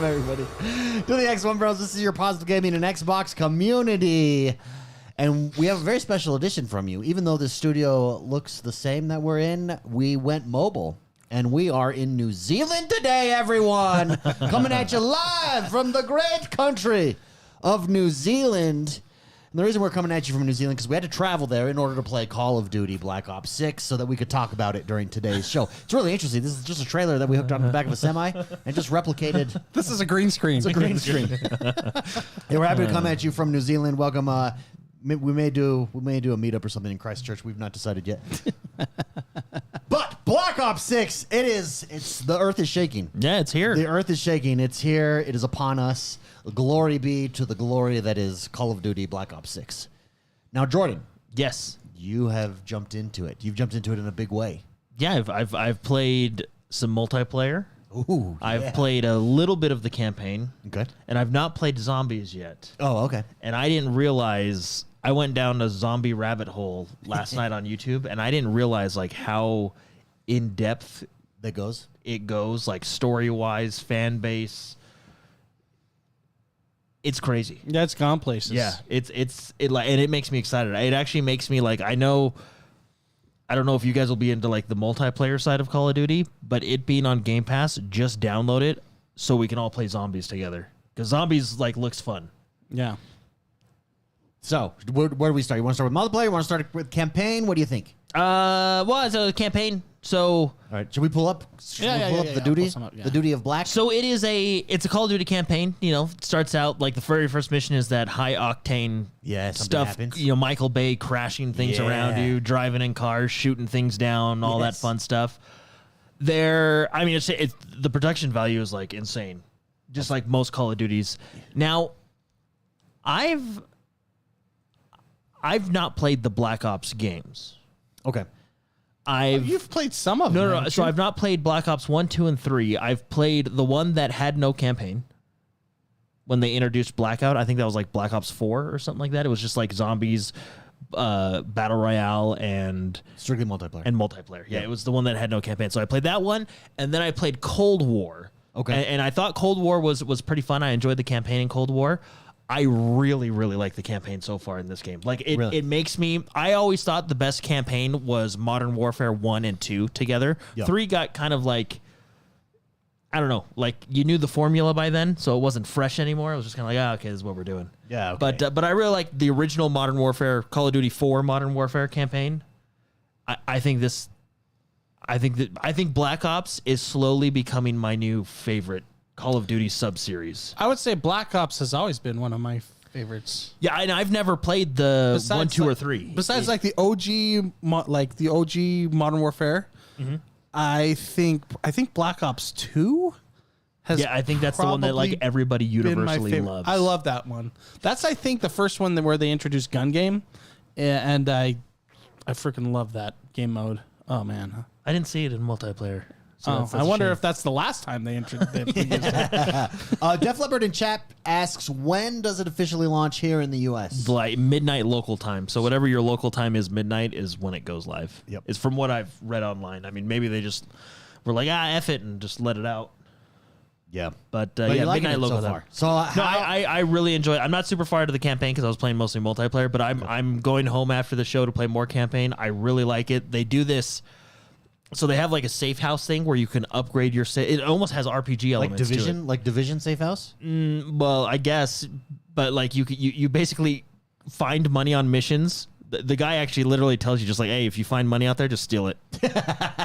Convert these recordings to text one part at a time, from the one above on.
Welcome, everybody, to the XoneBros. This is your positive gaming and Xbox community. And we have a very special edition from you. Even though the studio looks the same that we're in, we went mobile. And we are in New Zealand today, everyone. Coming at you live from the great country of New Zealand. And the reason we're coming at you from New Zealand because we had to travel there in order to play Call of Duty Black Ops 6 so that we could talk about it during today's show. It's really interesting. This is just a trailer that we hooked on the back of a semi and just replicated. This is a green screen. It's a green screen. Hey, we're happy to come at you from New Zealand. Welcome. We may do a meetup or something in Christchurch. We've not decided yet. But Black Ops 6, it's the earth is shaking. Yeah, it's here. The earth is shaking. It's here. It is upon us. Glory be to the glory that is Call of Duty Black Ops 6. Now, Jordan. Yes. You have jumped into it. You've jumped into it in a big way. Yeah, I've played some multiplayer. Ooh, yeah. I've played a little bit of the campaign. Okay. And I've not played zombies yet. Oh, okay. And I didn't realize I went down a zombie rabbit hole last night on YouTube, and I didn't realize like how in depth it goes, like story wise, fan base. It's crazy. Yeah, it's gone places. Yeah, it like, and it makes me excited. It actually makes me like, I don't know if you guys will be into like the multiplayer side of Call of Duty, but it being on Game Pass, just download it so we can all play zombies together because zombies like looks fun. Yeah. So where do we start? You want to start with multiplayer? You want to start with campaign? What do you think? Well, it's a campaign. So, all right, should we pull up? The duties, the duty of black. So it's a Call of Duty campaign. You know, it starts out like the very first mission is that high-octane stuff. Happens. You know, Michael Bay crashing things around you, driving in cars, shooting things down, all that fun stuff. I mean, it's the production value is like insane, just like most Call of Duties. Now, I've not played the Black Ops games. Okay. You've played some of them. No. So I've not played Black Ops 1, 2, and 3. I've played the one that had no campaign when they introduced Blackout. I think that was like Black Ops 4 or something like that. It was just like zombies, battle royale, and strictly multiplayer. And multiplayer. Yeah, it was the one that had no campaign. So I played that one, and then I played Cold War. Okay. And I thought Cold War was pretty fun. I enjoyed the campaign in Cold War. I really, really like the campaign so far in this game. Like it makes me. I always thought the best campaign was Modern Warfare 1 and 2 together. Yep. 3 got kind of like, I don't know, like you knew the formula by then, so it wasn't fresh anymore. It was just kind of like, okay, this is what we're doing. Yeah. Okay. But I really like the original Modern Warfare, Call of Duty 4 Modern Warfare campaign. I think Black Ops is slowly becoming my new favorite Call of Duty sub-series. I would say Black Ops has always been one of my favorites. Yeah, and I've never played the 1, 2, or 3. Besides, like the OG, Modern Warfare, I think Black Ops 2 has. Yeah, I think that's the one that like everybody universally loves. I love that one. That's I think the first one where they introduced gun game, and I freaking love that game mode. Oh man, I didn't see it in multiplayer. So that's I wonder if that's the last time they introduced it. Def Leppard in chat asks, when does it officially launch here in the U.S.? Like midnight local time. So whatever your local time is, midnight is when it goes live. Yep. It's from what I've read online. I mean, maybe they just were like, F it and just let it out. Yeah. But yeah, midnight local so time. So I really enjoy it. I'm not super far into the campaign because I was playing mostly multiplayer, but I'm going home after the show to play more campaign. I really like it. They do this. So they have like a safe house thing where you can upgrade your safe. It almost has RPG elements. Like Division safe house? Well, I guess, but like you basically find money on missions. The guy actually literally tells you just like, hey, if you find money out there, just steal it.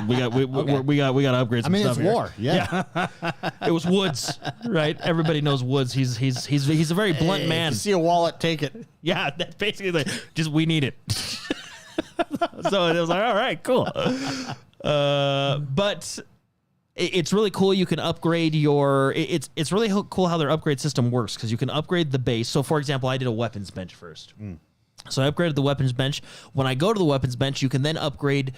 we got to upgrade some stuff. It's war. Yeah. It was Woods, right? Everybody knows Woods. He's a very blunt man. If you see a wallet, take it. Yeah, that's basically like just we need it. So it was like, all right, cool. But it's really cool. You can upgrade your. It's really cool how their upgrade system works because you can upgrade the base. So, for example, I did a weapons bench first. So I upgraded the weapons bench. When I go to the weapons bench, you can then upgrade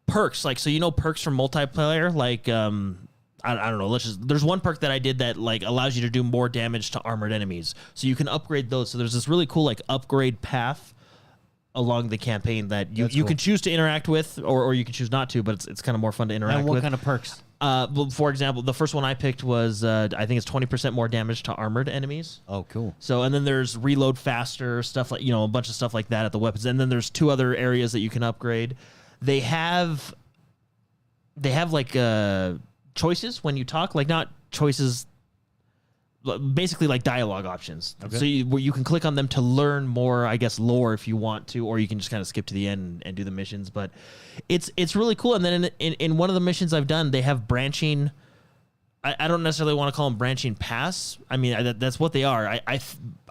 perks. Like, so you know perks from multiplayer, like I don't know. There's one perk that I did that like allows you to do more damage to armored enemies. So you can upgrade those. So there's this really cool like upgrade path along the campaign that you can choose to interact with or you can choose not to, but it's kind of more fun to interact with. And what kind of perks? Well, for example, the first one I picked was I think it's 20% more damage to armored enemies. Oh, cool. So, and then there's reload faster, stuff like, a bunch of stuff like that at the weapons. And then there's 2 other areas that you can upgrade. They have like choices when you talk, like not choices, basically like dialogue options. Okay. So where you can click on them to learn more, I guess, lore if you want to, or you can just kind of skip to the end and do the missions. But it's really cool. And then in one of the missions I've done, they have branching. I don't necessarily want to call them branching paths. I mean, that's what they are.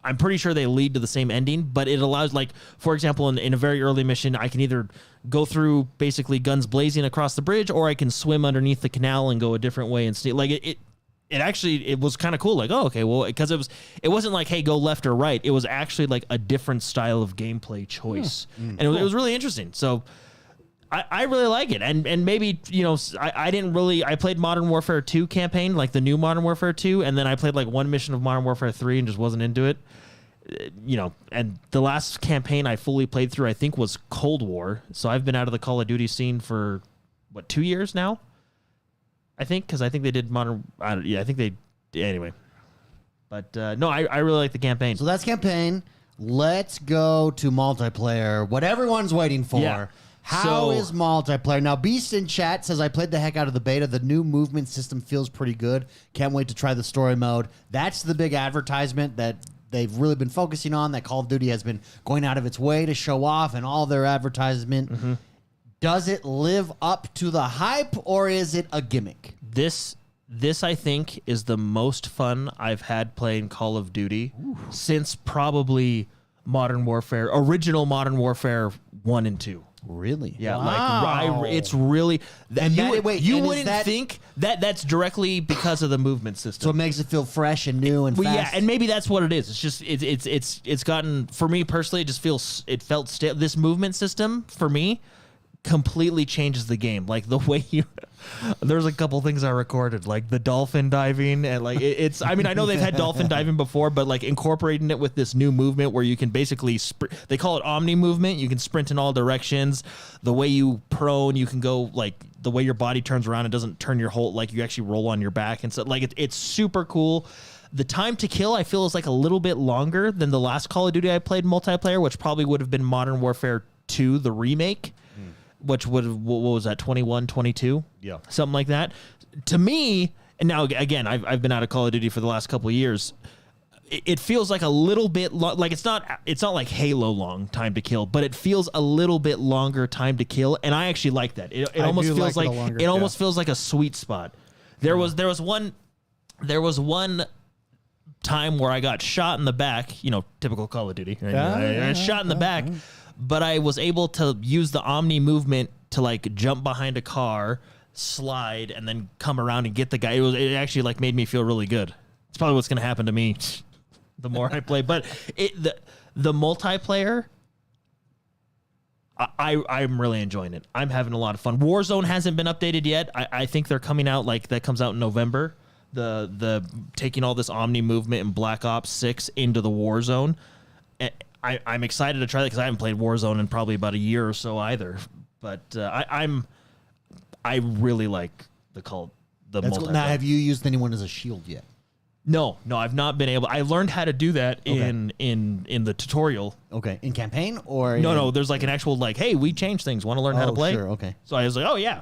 I'm pretty sure they lead to the same ending, but it allows, like, for example, in a very early mission, I can either go through basically guns blazing across the bridge, or I can swim underneath the canal and go a different way and stay. Like it was kind of cool. Like, oh, okay, well, because it wasn't like, hey, go left or right. It was actually like a different style of gameplay choice, and it was really interesting. So I really like it, and maybe I played Modern Warfare 2 campaign, like the new Modern Warfare 2, and then I played like one mission of Modern Warfare 3 and just wasn't into it. And the last campaign I fully played through, I think, was Cold War. So I've been out of the Call of Duty scene for 2 years now. I think, because I think they did Modern. I think they. Anyway, but no, I really like the campaign. So that's campaign. Let's go to multiplayer. What everyone's waiting for. Yeah. How is multiplayer? Now, Beast in chat says, I played the heck out of the beta. The new movement system feels pretty good. Can't wait to try the story mode. That's the big advertisement that they've really been focusing on, that Call of Duty has been going out of its way to show off in all their advertisement. Mm-hmm. Does it live up to the hype, or is it a gimmick? This I think is the most fun I've had playing Call of Duty since probably original Modern Warfare 1 and 2. Really? Yeah, wow. It's really. And you wouldn't think that's directly because of the movement system. So it makes it feel fresh and new and fast. Yeah, and maybe that's what it is. It's just it's gotten, for me personally, it felt stale. This movement system for me completely changes the game. Like the way there's a couple things I recorded, like the dolphin diving, and like it's. I mean, I know they've had dolphin diving before, but like incorporating it with this new movement where you can basically they call it omni movement. You can sprint in all directions. The way you prone, you can go like the way your body turns around. It doesn't turn your whole, like you actually roll on your back and stuff. Like it's super cool. The time to kill, I feel, is like a little bit longer than the last Call of Duty I played multiplayer, which probably would have been Modern Warfare 2, the remake. Which what was that, 21, 22? Yeah. Something like that. To me, and now again, I've been out of Call of Duty for the last couple of years. It feels like a little bit like it's not like Halo long time to kill, but it feels a little bit longer time to kill, and I actually like that. It almost feels like almost feels like a sweet spot. There was one time where I got shot in the back, typical Call of Duty. I shot in the back. But I was able to use the Omni movement to like jump behind a car, slide, and then come around and get the guy. It actually like made me feel really good. It's probably what's going to happen to me the more I play. But the multiplayer, I'm really enjoying it. I'm having a lot of fun. Warzone hasn't been updated yet. I think they're coming out, like that comes out in November. The taking all this Omni movement and Black Ops 6 into the Warzone. I'm excited to try that because I haven't played Warzone in probably about a year or so either. But I really like the multiplayer. Cool. Now, have you used anyone as a shield yet? No, I've not been able. I learned how to do that in the tutorial. Okay, in campaign or no. There's like an actual like, hey, we changed things. Want to learn how to play? Sure, okay. So I was like, oh yeah.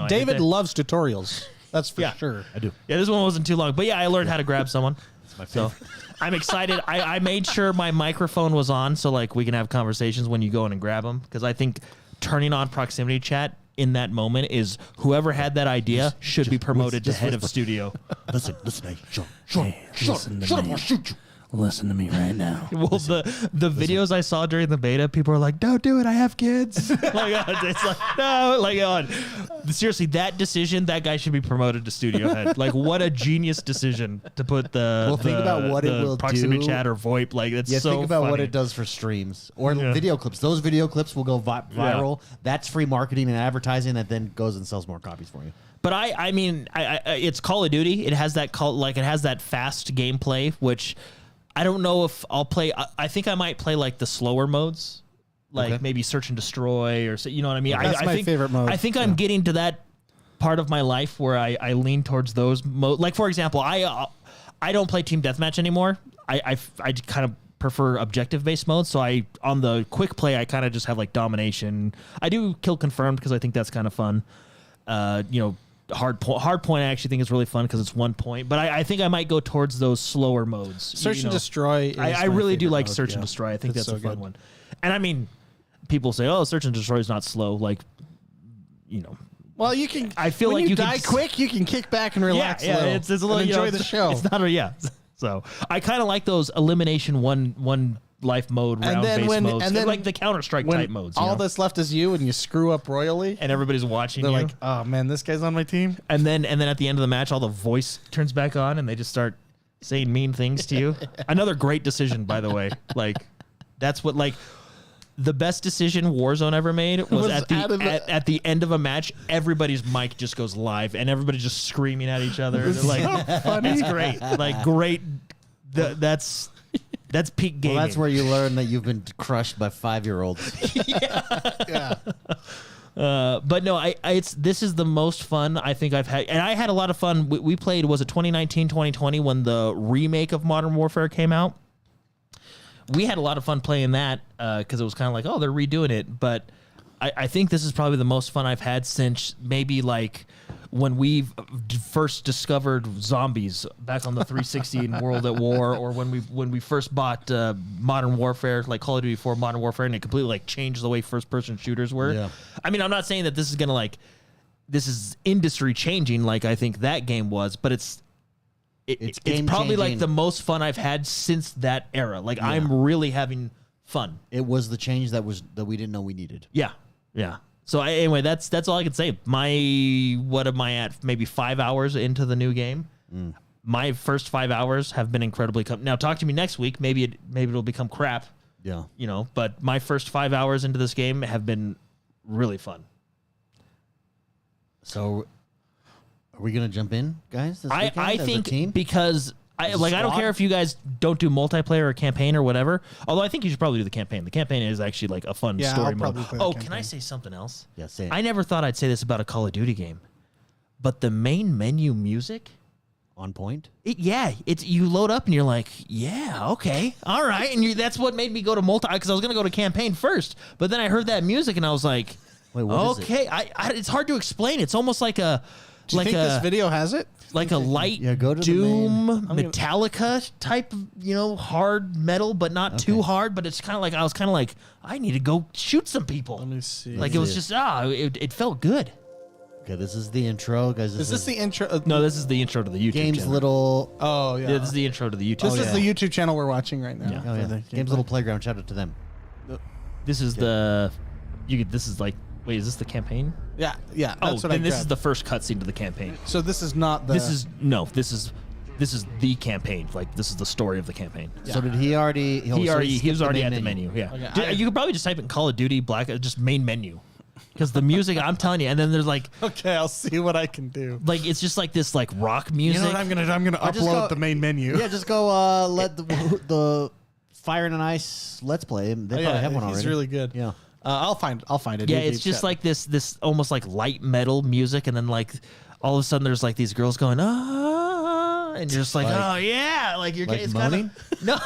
David loves tutorials. That's for sure. I do. Yeah, this one wasn't too long, but yeah, I learned how to grab someone. It's my favorite. So I'm excited. I made sure my microphone was on so like we can have conversations when you go in and grab them, because I think turning on proximity chat in that moment is whoever had that idea should be promoted to head of studio. Listen, hey, shut up, I'll shoot you. Listen to me right now. Well, the videos I saw during the beta, people are like, "Don't do it, I have kids." It's like, no, like, seriously, that decision, that guy should be promoted to studio head. Like, what a genius decision to put think about what it will proximity do. chat or VoIP. Like, that's so think about funny. what it does for streams or video clips. Those video clips will go viral. Yeah. That's free marketing and advertising that then goes and sells more copies for you. But I mean, it's Call of Duty. It has that fast gameplay, which I don't know if I'll play. I think I might play like the slower modes, like maybe search and destroy, or you know what I mean. That's my favorite mode. I think I'm getting to part of my life where I lean towards those like for example, I don't play team deathmatch anymore. I kind of prefer objective based mode. So on the quick play I kind of just have like domination. I do kill confirmed because I think that's kind of fun. Hard point I actually think is really fun because it's 1 point. But I think I might go towards those slower modes. Search and destroy. I really do like search and destroy. I think that's a fun one. And I mean, people say, "Oh, search and destroy is not slow." Like, Well, you can. I feel when like you can die quick. You can kick back and relax. Yeah, a little it's a little and enjoy the show. It's not a So I kind of like those elimination one life mode round based modes, and then like the Counter-Strike type modes. All that's left is you, and you screw up royally, and everybody's watching. They're you. like, "Oh man, this guy's on my team." And then at the end of the match, all the voice turns back on, and they just start saying mean things to you. Another great decision, by the way. Like that's what like. The best decision Warzone ever made was at the end of a match. Everybody's mic just goes live, and everybody's just screaming at each other. They're like, funny. It's great, like great. That's peak gaming. Well, that's where you learn that you've been crushed by 5-year-olds. Yeah. But no, this is the most fun I think I've had, and I had a lot of fun. We played. Was it 2019, 2020 when the remake of Modern Warfare came out? We had a lot of fun playing that because it was kind of like, oh, they're redoing it. But I think this is probably the most fun I've had since maybe like when we first discovered zombies back on the 360 in World at War, or when we first bought Modern Warfare, like Call of Duty 4 Modern Warfare, and it completely like changed the way first-person shooters were. Yeah. I mean, I'm not saying that this is gonna this is industry changing like I think that game was, but it's probably like the most fun I've had since that era. Like I'm really having fun. It was the change that we didn't know we needed. Yeah. So anyway, that's all I can say. What am I at? Maybe 5 hours into the new game. My first 5 hours have been incredibly. Now talk to me next week. Maybe it'll become crap. Yeah. But my first 5 hours into this game have been really fun. So. Are we gonna jump in, guys? This weekend I as a think team? because I don't care if you guys don't do multiplayer or campaign or whatever. Although I think you should probably do the campaign. The campaign is actually like a fun story mode. Oh, can I say something else? Yeah, say it. I never thought I'd say this about a Call of Duty game, but the main menu music on point. It's you load up and you're like, yeah, okay, all right, and that's what made me go to multi because I was gonna go to campaign first, but then I heard that music and I was like, wait, what is it? It's hard to explain. It's almost like a. Do you think this video has it? Like a light go to Doom Metallica type, hard metal, but not too hard. But it's kind of like I need to go shoot some people. Let me see. Like it was just it felt good. Okay, this is the intro, guys. Is this the intro? No, this is the intro to the YouTube Game's channel. little. Oh yeah. This is the intro to the YouTube. This is the YouTube channel we're watching right now. Yeah. Oh yeah. Game's little playground. Shout out to them. This is This is like. Wait, is this the campaign? Yeah. That's what this is the first cutscene to the campaign. So this is not the. This is the campaign. Like this is the story of the campaign. Yeah. So did he already? He was already at the menu. Yeah. Okay, you could probably just type in Call of Duty just main menu, because the music I'm telling you, and then there's like. Okay, I'll see what I can do. Like it's just like this like rock music. You know what I'm gonna upload the main menu. Yeah, just go let the Fire and Ice Let's Play. They probably have one already. He's really good. Yeah. I'll find it. Yeah, it's just like this almost like light metal music, and then like all of a sudden there's like these girls going and you're just like oh yeah, like you're it's moaning. No,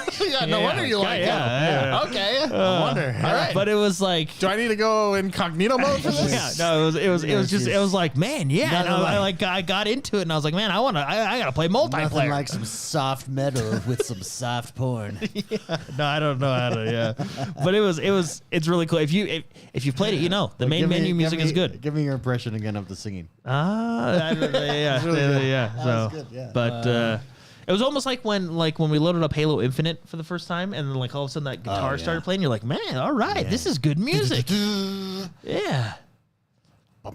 no wonder you like it. Yeah. Okay, I wonder. All right, but it was like, do I need to go incognito mode for this? Yeah, no, it was like, man, yeah. And I got into it, and I was like, man, I gotta play multiplayer. Nothing like some soft metal with some soft porn. No, I don't know how to. Yeah, but it's really cool. If you played it, the main menu music is good. Give me your impression again of the singing. Yeah. So, good, yeah. But. It was almost like when we loaded up Halo Infinite for the first time, and then like all of a sudden that guitar started playing. You're like, man, all right, this is good music. Yeah. All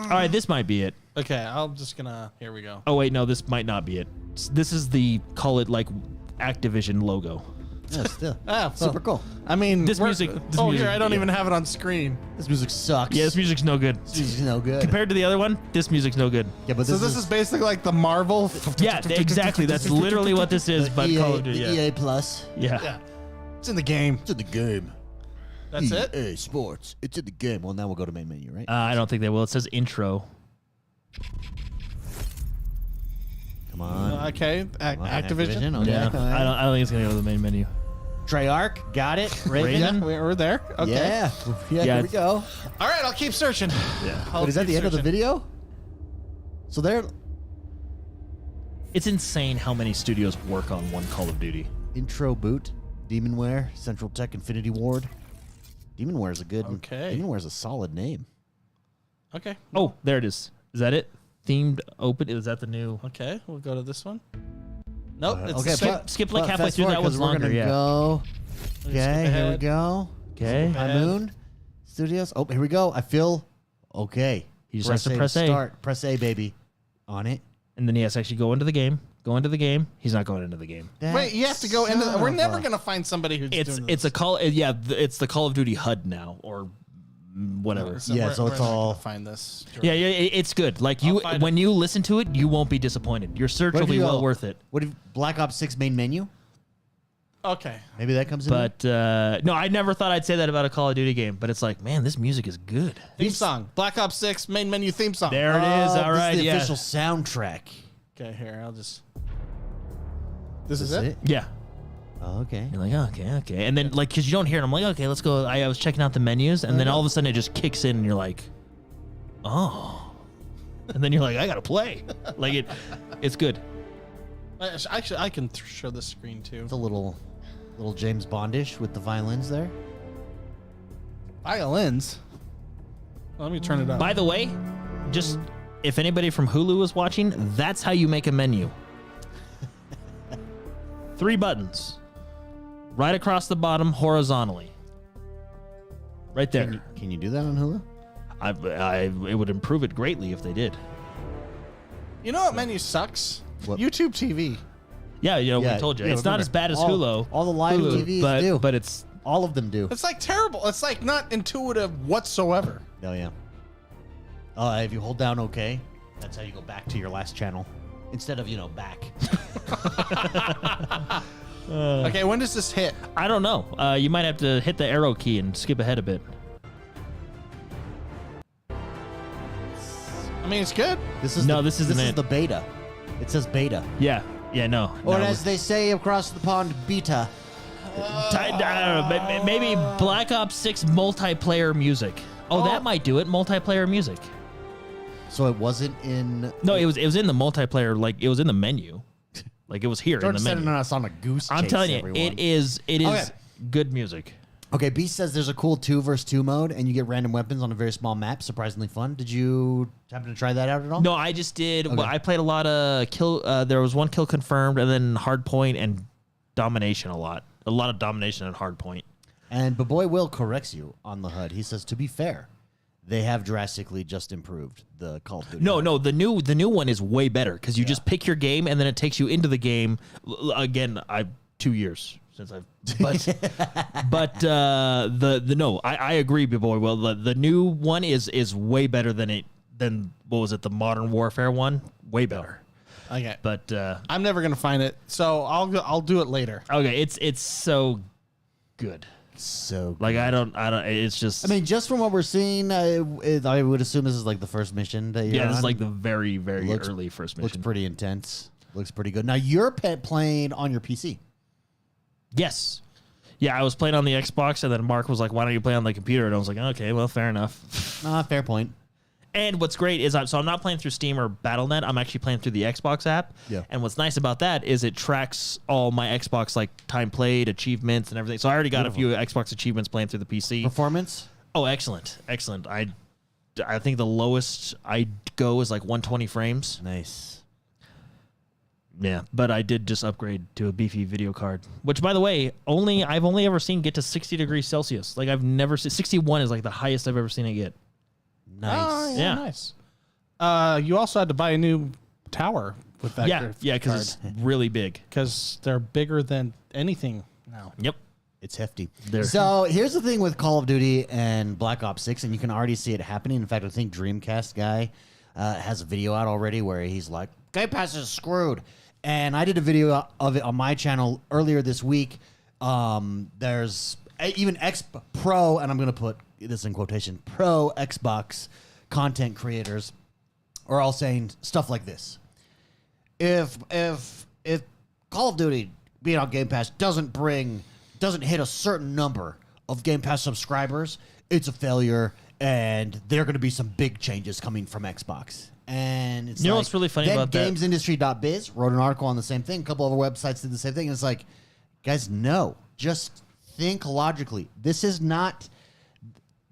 right, this might be it. Okay, I'm just gonna. Here we go. Oh wait, no, this might not be it. This is the call it like Activision logo. Yeah, still. Super cool. I mean, this music. Here, I don't even have it on screen. This music sucks. Yeah, this music's no good. This music's no good. Compared to the other one, this music's no good. Yeah, but this is basically like the Marvel. Yeah, exactly. That's literally what this is. But Call of Duty, EA Plus. Yeah. It's in the game. It's in the game. That's it. EA Sports. It's in the game. Well, now we'll go to main menu, right? I don't think they will. It says intro. Come on. Okay, Come on, Activision. Okay. Yeah, I don't think it's gonna go to the main menu. Treyarch, got it. Raven. Yeah, we're there. Okay. Yeah. Yeah, Here we go. All right, I'll keep searching. Yeah, Wait, is that the end of the video? So there, it's insane how many studios work on one Call of Duty. intro boot, Demonware, Central Tech, Infinity Ward. Demonware is a good. Okay. Demonware is a solid name. Okay. Oh, there it is. Is that it? Themed open. Is that the new? Okay, we'll go to this one. Nope. It's Okay, the same. skip like halfway fast through. forward, That was 'cause we're longer. gonna Yeah. go. skip Okay, here we ahead. go. Okay. High Moon Studios. Oh, here we go. I feel okay. You just have to press A. Start. Press A, baby. On it. And then he has to actually go into the game. Go into the game. He's not going into the game. Wait, you have to go into. Son We're of never a- gonna find somebody who's doing It's this. a call. Yeah, it's the Call of Duty HUD now, or whatever. So Yeah, we're- so it's we're not all- gonna find this. Yeah, it's good. Like you, find when you listen to it, you won't be disappointed. Your search Where will do be you well go? worth it. What if Black Ops 6 main menu? Okay. Maybe that comes in. But no, I never thought I'd say that about a Call of Duty game. But it's like, man, this music is good. Theme song. Black Ops 6 main menu theme song. There it is. All right, this is the yeah, official soundtrack. Okay, here I'll just. This Is is it. yeah. Oh, okay. You're like, okay, and then like, cause you don't hear it, I'm like, okay, let's go. I was checking out the menus, and then all of a sudden it just kicks in, and you're like, oh, and then you're like, I gotta play. Like it's good. Actually, I can show this screen too. It's a little James Bondish with the violins there. Violins. Let me turn it up. By the way, just if anybody from Hulu is watching, that's how you make a menu. 3 buttons, right across the bottom, horizontally. Right there. Can you do that on Hulu? It would improve it greatly if they did. You know what menu sucks? What? YouTube TV. Yeah, Yeah, we told you. yeah, It's not remember, as bad as all- Hulu. all the live TVs but, do. But it's All of them do. It's like terrible. It's like not intuitive whatsoever. Oh yeah. If you hold down OK, that's how you go back to your last channel instead of back. Okay, when does this hit? I don't know. You might have to hit the arrow key and skip ahead a bit. I mean, it's good. This is This isn't this is it. the beta. It says beta, Yeah, no. or no. as they say across the pond, beta. I don't know. Maybe Black Ops 6 multiplayer music. Oh, that might do it. Multiplayer music. So it wasn't in. No, it was in the multiplayer. Like it was in the menu. Like it was here in George the sending menu. us on a goose chase. I'm telling you, everyone. it is Okay. good music. Okay, Beast says there's a cool 2 versus 2 mode, and you get random weapons on a very small map. Surprisingly fun. Did you happen to try that out at all? No, I just did. Okay. Well, I played a lot of kill. There was 1 kill confirmed, and then hardpoint and domination a lot. A lot of domination and hardpoint. And Baboy Will corrects you on the HUD. He says, to be fair, they have drastically just improved the Call of Duty. No, the new one is way better because you just pick your game and then it takes you into the game. Again, 2 years since I've, but I agree, B-Boy. Well, the new one is way better than what was it, the Modern Warfare one? Way better. Okay, But I'm never gonna find it, so I'll do it later. okay, it's so good. So, Like I don't. It's just. I mean, just from what we're seeing, I would assume this is like the first mission that you're yeah, this is on. like the very, very Looks- early first Looks mission. pretty intense. Looks pretty good. Now, you're playing on your PC. Yes. Yeah, I was playing on the Xbox, and then Mark was like, "Why don't you play on the computer?" And I was like, "Okay, well, fair enough." Fair point. And what's great is I'm not playing through Steam or Battle.net. I'm actually playing through the Xbox app. Yeah. And what's nice about that is it tracks all my Xbox like time played, achievements, and everything. So I already got a few Xbox achievements playing through the PC. Performance? Oh, excellent. I think the lowest I go is like 120 frames. Nice. Yeah, but I did just upgrade to a beefy video card, which, by the way, I've only ever seen get to 60 degrees Celsius. Like I've never seen 61 is like the highest I've ever seen it get. Nice. Oh, Yeah. nice. You also had to buy a new tower with that. Yeah, because it's really big. because they're bigger than anything now. Yep. It's hefty. There. So here's the thing with Call of Duty and Black Ops 6, and you can already see it happening. In fact, I think Dreamcast guy has a video out already where he's like, Game Pass is screwed. And I did a video of it on my channel earlier this week. There's even Pro, and I'm going to put this in quotation, pro Xbox content creators are all saying stuff like this. If Call of Duty being on Game Pass doesn't hit a certain number of Game Pass subscribers, it's a failure, and there are going to be some big changes coming from Xbox. And it's You know what's really funny about that? GamesIndustry.biz wrote an article on the same thing. A couple other websites did the same thing. And it's like, guys, no. Just think logically. This is not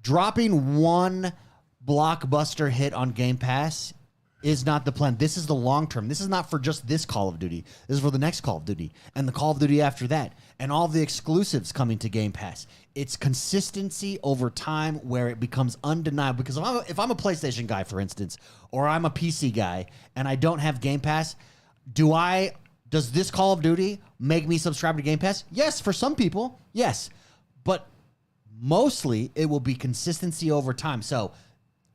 dropping one blockbuster hit on Game Pass is not the plan. This is the long term. This is not for just this Call of Duty. This is for the next Call of Duty and the Call of Duty after that and all the exclusives coming to Game Pass. It's consistency over time where it becomes undeniable. Because if I'm a PlayStation guy, for instance, or I'm a PC guy and I don't have Game Pass, does this Call of Duty make me subscribe to Game Pass? Yes, for some people, yes. But mostly it will be consistency over time. So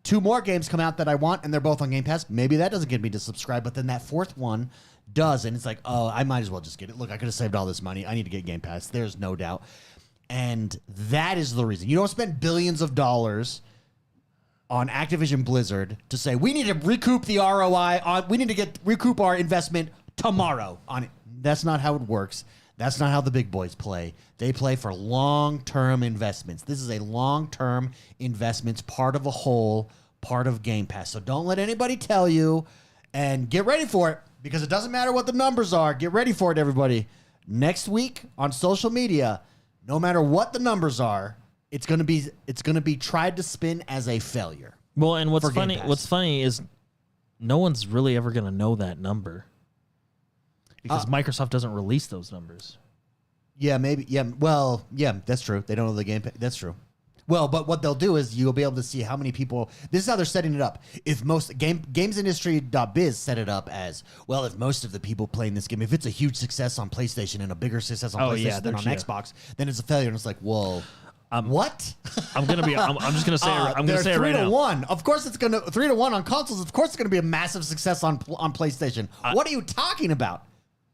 2 more games come out that I want, and they're both on Game Pass. Maybe that doesn't get me to subscribe, but then that 4th one does, and it's like, oh, I might as well just get it. Look, I could have saved all this money. I need to get Game Pass. There's no doubt. And that is the reason. You don't spend billions of dollars on Activision Blizzard to say, we need to recoup the ROI. We need to recoup our investment tomorrow on it. That's not how it works. That's not how the big boys play. They play for long-term investments. This is a long-term investments, part of a whole, part of Game Pass. So don't let anybody tell you, and get ready for it, because it doesn't matter what the numbers are. Get ready for it, everybody. Next week on social media, no matter what the numbers are, it's going to be tried to spin as a failure. Well, and what's for Game Pass. what's funny is no one's really ever going to know that number. Because Microsoft doesn't release those numbers. Yeah, maybe. Yeah, well, yeah, that's true. They don't know the game. That's true. Well, but what they'll do is you'll be able to see how many people. This is how they're setting it up. If most GamesIndustry.biz set it up as, well, if most of the people playing this game, if it's a huge success on PlayStation and a bigger success on PlayStation than on Xbox, then it's a failure. And it's like, well, what? I'm just gonna say. I'm gonna say it right now. 3-1. Of course, it's gonna 3-1 on consoles. Of course, it's gonna be a massive success on PlayStation. What are you talking about?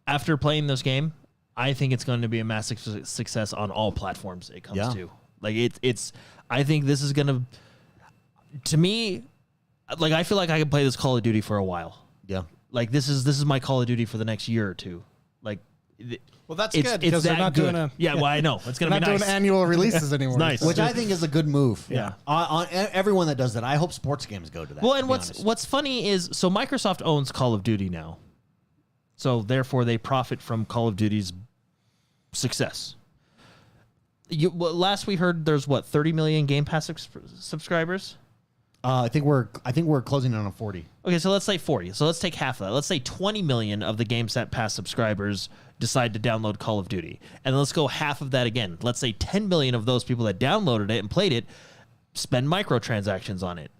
After playing this game, I think it's going to be a massive success on all platforms it comes to. Like it's. I think this is gonna. To me, like I feel like I can play this Call of Duty for a while. Yeah. Like this is my Call of Duty for the next year or two. Like. Well, that's good because they're not doing well, I know it's gonna be nice. Not doing annual releases anymore. Nice, which I think is a good move. Yeah. On everyone that does that, I hope sports games go to that. Well, and what's funny is so Microsoft owns Call of Duty now, so therefore they profit from Call of Duty's success. Last we heard, there's 30 million Game Pass subscribers. I think we're closing in on 40. Okay, so let's say 40. So let's take half of that. Let's say 20 million of the Game Pass subscribers decide to download Call of Duty. And then let's go half of that again. Let's say 10 million of those people that downloaded it and played it spend microtransactions on it.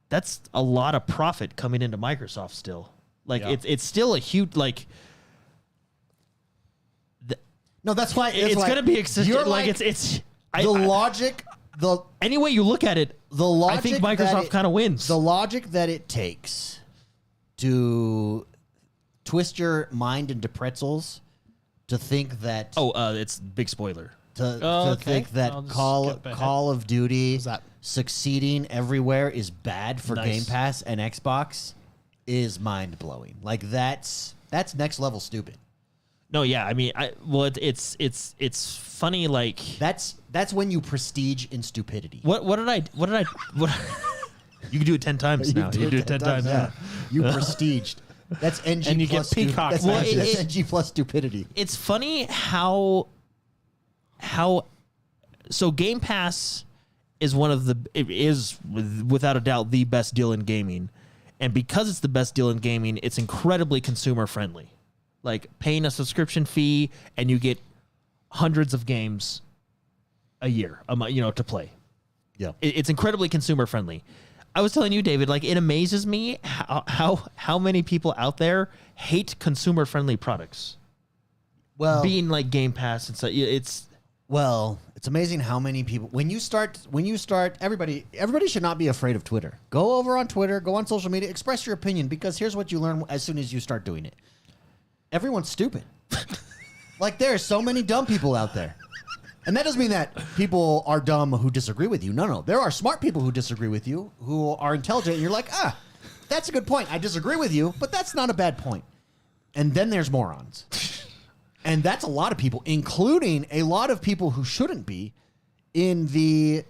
That's a lot of profit coming into Microsoft still. Like it's still a huge No, that's why it's going to be existent. Like logic. Any way you look at it, the logic I think Microsoft kind of wins. The logic that it takes to twist your mind into pretzels to think that it's big spoiler. To think that Call of Duty succeeding everywhere is bad for Game Pass and Xbox is mind blowing. Like that's next level stupid. No, yeah, I mean, it's funny. Like that's when you prestige in stupidity. What did I? You can do it 10 times now. You do it 10 times. Yeah. You prestiged. That's NG and you plus get peacock. That's NG plus stupidity. It's funny how so Game Pass is without a doubt the best deal in gaming, and because it's the best deal in gaming, it's incredibly consumer friendly. Like paying a subscription fee and you get hundreds of games a year, to play. Yeah, it's incredibly consumer friendly. I was telling you, David, like it amazes me how many people out there hate consumer friendly products. Well, being like Game Pass and stuff, it's amazing how many people when you start everybody should not be afraid of Twitter. Go over on Twitter, go on social media, express your opinion, because here's what you learn as soon as you start doing it. Everyone's stupid. Like there are so many dumb people out there. And that doesn't mean that people are dumb who disagree with you. No. There are smart people who disagree with you, who are intelligent, and you're like, that's a good point. I disagree with you, but that's not a bad point. And then there's morons. And that's a lot of people, including a lot of people who shouldn't be in the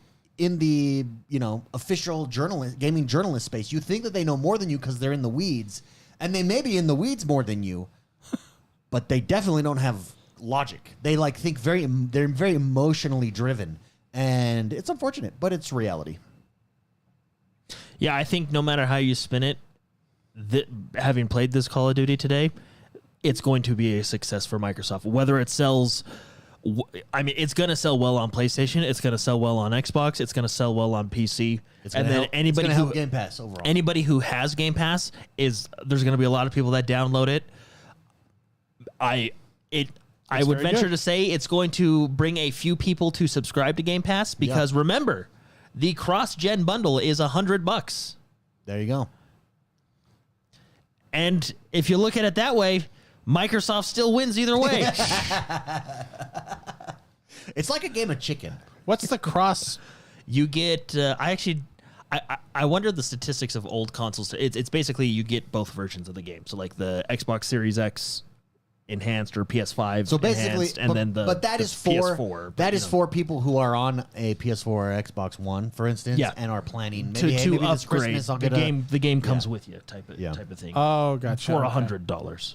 official gaming journalist space. You think that they know more than you because they're in the weeds, and they may be in the weeds more than you, but they definitely don't have logic. They think they're very emotionally driven, and it's unfortunate, but it's reality. Yeah, I think no matter how you spin it, having played this Call of Duty today, it's going to be a success for Microsoft. Whether it sells, it's going to sell well on PlayStation. It's going to sell well on Xbox. It's going to sell well on PC. Anybody who Game Pass overall. Anybody who has Game Pass there's going to be a lot of people that download it. I would venture to say it's going to bring a few people to subscribe to Game Pass because remember, the cross-gen bundle is $100. There you go. And if you look at it that way, Microsoft still wins either way. It's like a game of chicken. What's the cross? You get. I wonder the statistics of old consoles. It's basically you get both versions of the game. So like the Xbox Series X enhanced or PS5 so basically enhanced, and then that is for PS4. That is for people who are on a PS4 or Xbox One, for instance, and are planning maybe to this upgrade. Christmas I'll get The game comes with you type of thing. Oh, gotcha. For $100.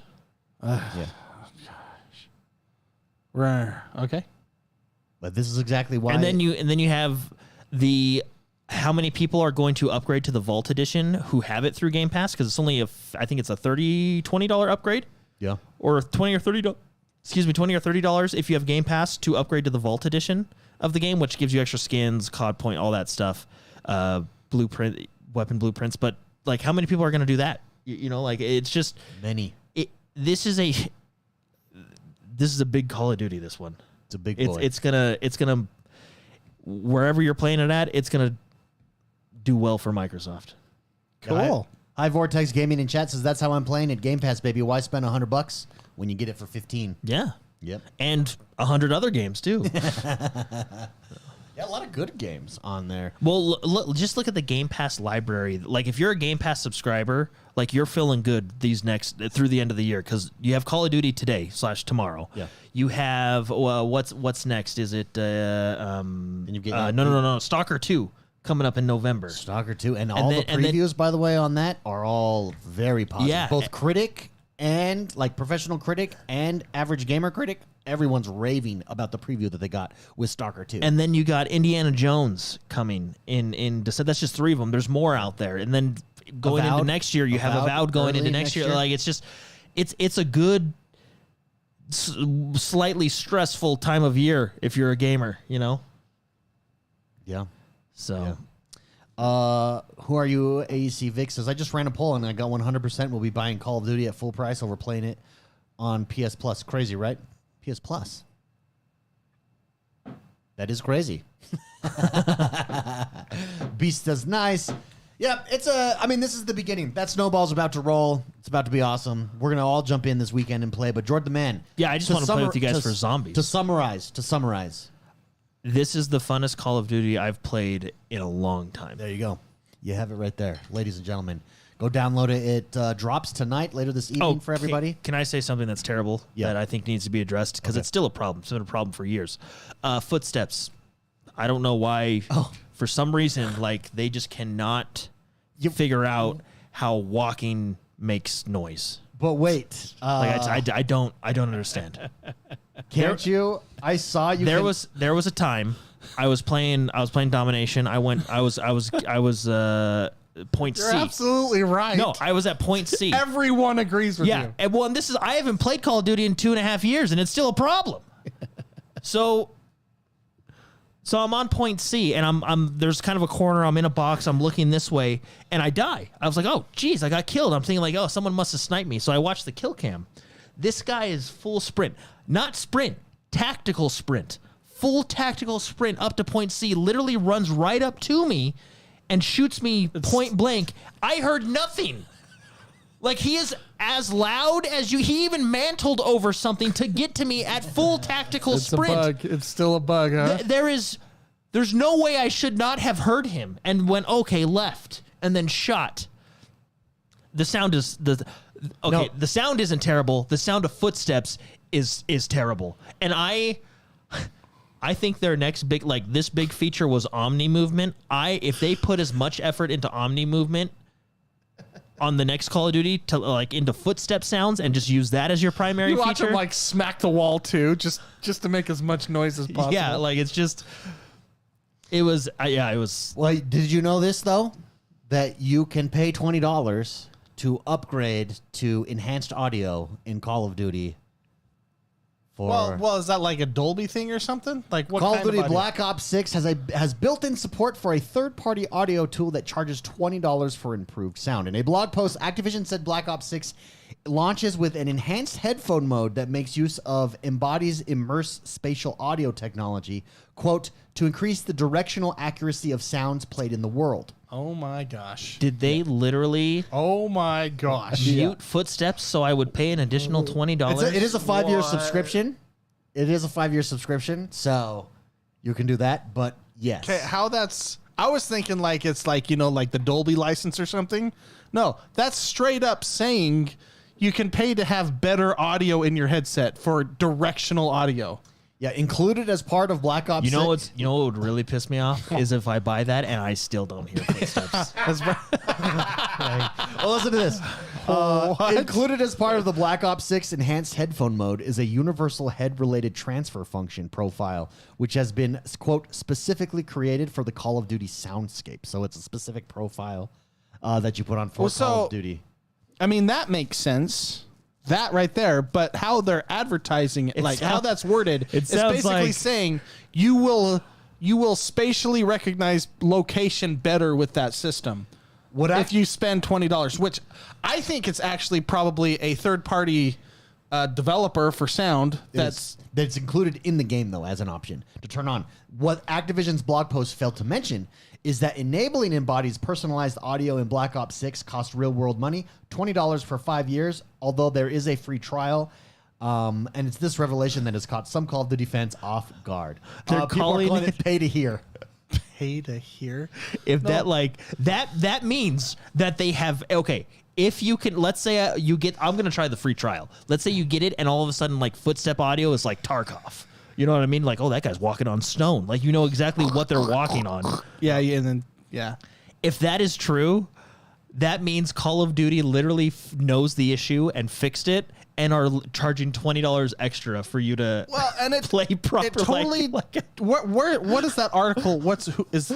Rare. Okay. But this is exactly why. And then you have how many people are going to upgrade to the Vault Edition who have it through Game Pass, because it's only I think it's a $20 upgrade. Yeah. Or $20 or $30 if you have Game Pass to upgrade to the Vault Edition of the game, which gives you extra skins, COD point, all that stuff, blueprint, weapon blueprints. But like, how many people are going to do that? It's just many. This is a big Call of Duty. This one. It's a big boy. It's gonna wherever you're playing it at, it's gonna do well for Microsoft. Cool. High Vortex Gaming in chat says that's how I'm playing at Game Pass, baby. Why spend $100 when you get it for 15? Yeah. Yep. And 100 other games too. Yeah, a lot of good games on there. Well, just look at the Game Pass library. Like, if you're a Game Pass subscriber, like, you're feeling good through the end of the year, because you have Call of Duty today / tomorrow. Yeah. You have what's next? Is it And you get no, Stalker 2 coming up in November. Stalker 2, and all the previews, by the way, on that are all very positive. Yeah. Both critic and professional critic and average gamer critic. Everyone's raving about the preview that they got with Stalker 2. And then you got Indiana Jones coming in December. That's just 3 of them. There's more out there. And then going into next year, you have Avowed going into next year. Like, it's just, it's a good, slightly stressful time of year if you're a gamer, Yeah. So. Yeah. Who are you? AEC Vic says, I just ran a poll and I got 100% will be buying Call of Duty at full price over playing it on PS Plus. Crazy, right? PS Plus. That is crazy. Beast says, nice. Yep, this is the beginning. That snowball's about to roll. It's about to be awesome. We're going to all jump in this weekend and play. But Jordan the Man. Yeah, I just want to play with you guys for zombies. To summarize. This is the funnest Call of Duty I've played in a long time. There you go. You have it right there. Ladies and gentlemen, go download it. It drops tonight, later this evening for everybody. Can I say something that's terrible that I think needs to be addressed? Because it's still a problem. It's been a problem for years. Footsteps. I don't know why. For some reason, they just cannot figure out how walking makes noise. But wait, I don't understand. Can't you? I saw you. There was a time I was playing domination. I was point You're C. absolutely right. No, I was at point C. Everyone agrees with you. Yeah, and I haven't played Call of Duty in 2.5 years, and it's still a problem. So I'm on point C, and I'm there's kind of a corner. I'm in a box. I'm looking this way, and I die. I was like, oh, geez, I got killed. I'm thinking someone must have sniped me. So I watched the kill cam. This guy is full sprint, not sprint, tactical sprint, full tactical sprint up to point C. Literally runs right up to me and shoots me point blank. I heard nothing. He is as loud as you. He even mantled over something to get to me at full tactical sprint. It's a bug. It's still a bug, huh? There's no way I should not have heard him and went, okay, left, and then shot. the sound is okay. No. The sound isn't terrible. The sound of footsteps is terrible. And I think their next big this big feature was Omni movement. If they put as much effort into Omni movement on the next Call of Duty to into footstep sounds and just use that as your primary You watch feature. him smack the wall too, just to make as much noise as possible. Yeah, it's just. It was. It was. Well, did you know this though? That you can pay $20 to upgrade to enhanced audio in Call of Duty. Well, is that like a Dolby thing or something? Like what Call kind of Duty audio? Black Ops 6 has built-in support for a third-party audio tool that charges $20 for improved sound. In a blog post, Activision said Black Ops 6 launches with an enhanced headphone mode that makes use of embodies immerse spatial audio technology, quote, to increase the directional accuracy of sounds played in the world. Oh my gosh. Did they literally Oh my gosh. mute footsteps so I would pay an additional $20? It is a 5-year What? subscription. It is a 5-year subscription, so you can do that, but yes. Okay, how that's... I was thinking it's the Dolby license or something. No, that's straight up saying you can pay to have better audio in your headset for directional audio. Yeah, included as part of Black Ops 6. You know what would really piss me off is if I buy that and I still don't hear footsteps. Well, listen to this. Included as part of the Black Ops 6 enhanced headphone mode is a universal head-related transfer function profile, which has been, quote, specifically created for the Call of Duty soundscape. So it's a specific profile that you put on for Call of Duty. I mean, that makes sense. That right there, but how they're advertising it, how that's worded, it is sounds basically like- saying you will spatially recognize location better with that system. If you spend $20, which I think it's actually probably a third-party developer for sound that's included in the game, though, as an option to turn on. What Activision's blog post failed to mention is that enabling embodies personalized audio in Black Ops 6 costs real-world money, $20 for 5 years, although there is a free trial. And it's this revelation that has caught some Call of Duty fans off guard. They're People are calling calling it- it pay to hear. pay to hear. If that means that they have if you can, let's say you get, I'm gonna try the free trial. Let's say you get it, and all of a sudden, footstep audio is like Tarkov. You know what I mean? That guy's walking on stone. You know exactly what they're walking on. Yeah, and then yeah. If that is true, that means Call of Duty literally knows the issue and fixed it, and are charging $20 extra for you to play properly. It totally. What is that article? Is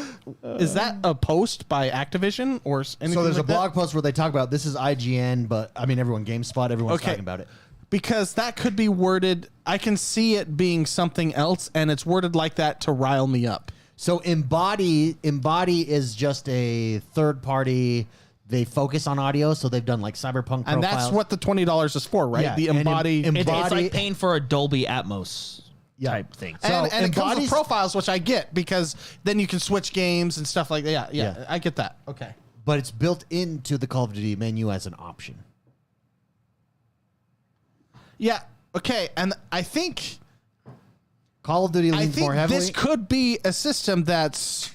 that a post by Activision or anything? So there's like a blog post where they talk about this is IGN, but I mean everyone, GameSpot, everyone's talking about it. Because that could be worded. I can see it being something else, and it's worded like that to rile me up. So Embody is just a third party. They focus on audio, so they've done cyberpunk profiles. And that's what the $20 is for, right? Yeah, The and Embody. It's like paying for a Dolby Atmos type thing. So and it comes with Embodies- profiles, which I get, because then you can switch games and stuff like that. Yeah, I get that. Okay. But it's built into the Call of Duty menu as an option. Yeah. Okay. And I think Call of Duty leans more heavily. this could be a system that's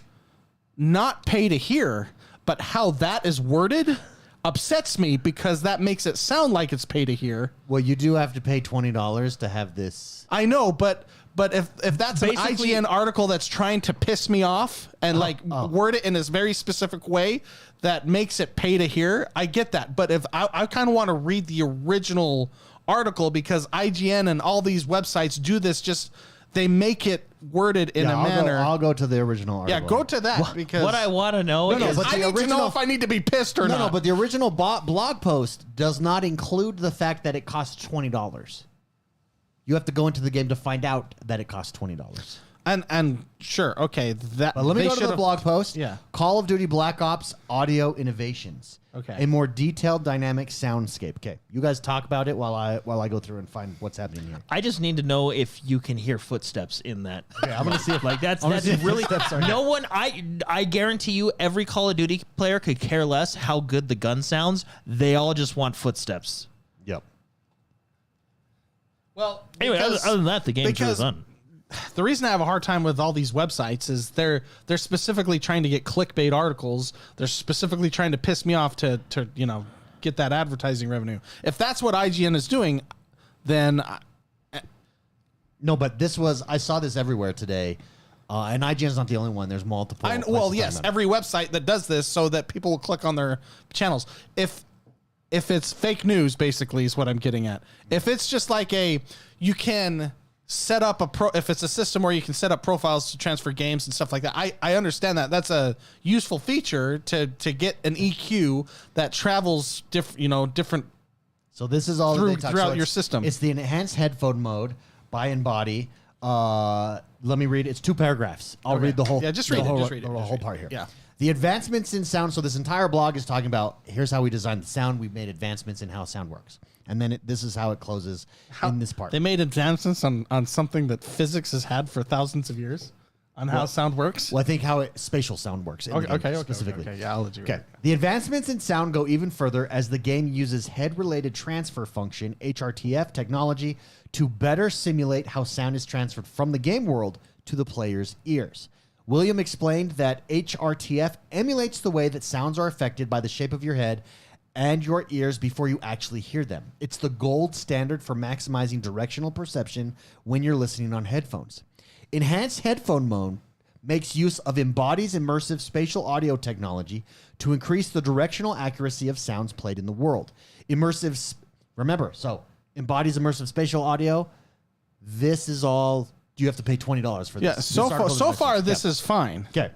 not pay to hear, but how that is worded upsets me because that makes it sound like it's pay to hear. Well, you do have to pay $20 to have this. I know, but if that's Basically- an IGN article that's trying to piss me off and word it in this very specific way that makes it pay to hear, I get that. But if I kind of want to read the original article because IGN and all these websites do this, just they make it worded in a manner. I'll go to the original article. Yeah, go to that because What I want to know No, is but I the need to know original- if I need to be pissed or No, not. but the original blog post does not include the fact that it costs $20. You have to go into the game to find out that it costs $20. and sure, okay, that. But let me they go to the should've- blog post. Yeah. Call of Duty Black Ops audio innovations. Okay. A more detailed dynamic soundscape. Okay. You guys talk about it while I go through and find what's happening here. I just need to know if you can hear footsteps in that. I'm gonna see if that's see if really footsteps are no one. I guarantee you, every Call of Duty player could care less how good the gun sounds. They all just want footsteps. Yep. Well, Anyway, because- other than that, the game's really because fun. the reason I have a hard time with all these websites is they're specifically trying to get clickbait articles. They're specifically trying to piss me off to get that advertising revenue. If that's what IGN is doing, then No, but I saw this everywhere today. And IGN's not the only one. There's multiple. well, yes, every website that does this so that people will click on their channels. If it's fake news, basically, is what I'm getting at. If it's just like you can set up if it's a system where you can set up profiles to transfer games and stuff like that, I understand that. That's a useful feature to get an EQ that travels different. So this is all throughout your system. It's the enhanced headphone mode by Embody. Let me read. It's 2 paragraphs. I'll read the whole. Yeah, just read it. The whole part here. Yeah. The advancements in sound. So this entire blog is talking about here's how we designed the sound. We've made advancements in how sound works, and then this is how it closes in this part. They made advancements on something that physics has had for thousands of years on how sound works. Well, I think how spatial sound works. Okay, specifically. Okay, yeah, I'll let you. Okay. The advancements in sound go even further as the game uses head-related transfer function (HRTF) technology to better simulate how sound is transferred from the game world to the player's ears. William explained that HRTF emulates the way that sounds are affected by the shape of your head and your ears before you actually hear them. It's the gold standard for maximizing directional perception when you're listening on headphones. Enhanced headphone mode makes use of Embody's immersive spatial audio technology to increase the directional accuracy of sounds played in the world. Remember, Embody's immersive spatial audio, this is all, you have to pay $20 for this. Yeah, so far this is fine. Okay.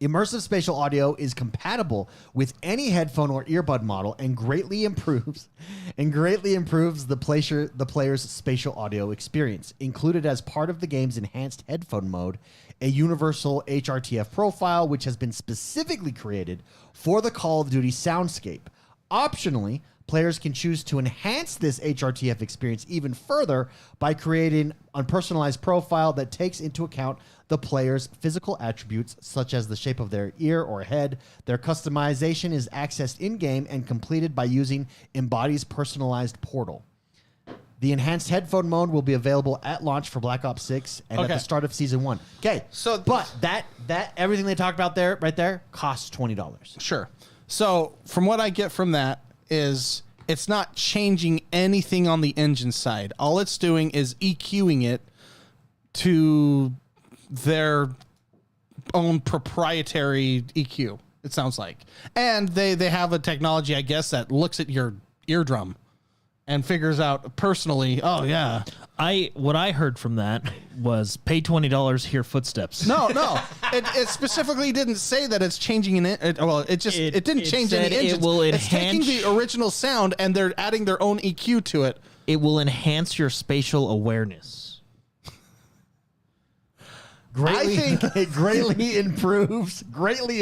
Immersive spatial audio is compatible with any headphone or earbud model and greatly improves the player's spatial audio experience. Included as part of the game's enhanced headphone mode, a universal HRTF profile which has been specifically created for the Call of Duty soundscape. Optionally, players can choose to enhance this HRTF experience even further by creating a personalized profile that takes into account the player's physical attributes, such as the shape of their ear or head. Their customization is accessed in-game and completed by using Embody's personalized portal. The enhanced headphone mode will be available at launch for Black Ops 6 and at the start of Season 1. Okay, but that everything they talked about right there costs $20. Sure. So from what I get from that is it's not changing anything on the engine side. All it's doing is EQing it to their own proprietary EQ, it sounds like. And they have a technology, I guess, that looks at your eardrum and figures out personally, oh yeah. What I heard from that was pay $20, hear footsteps. No. It specifically didn't say that it's changing it didn't change any engines. It's taking the original sound and they're adding their own EQ to it. It will enhance your spatial awareness. It greatly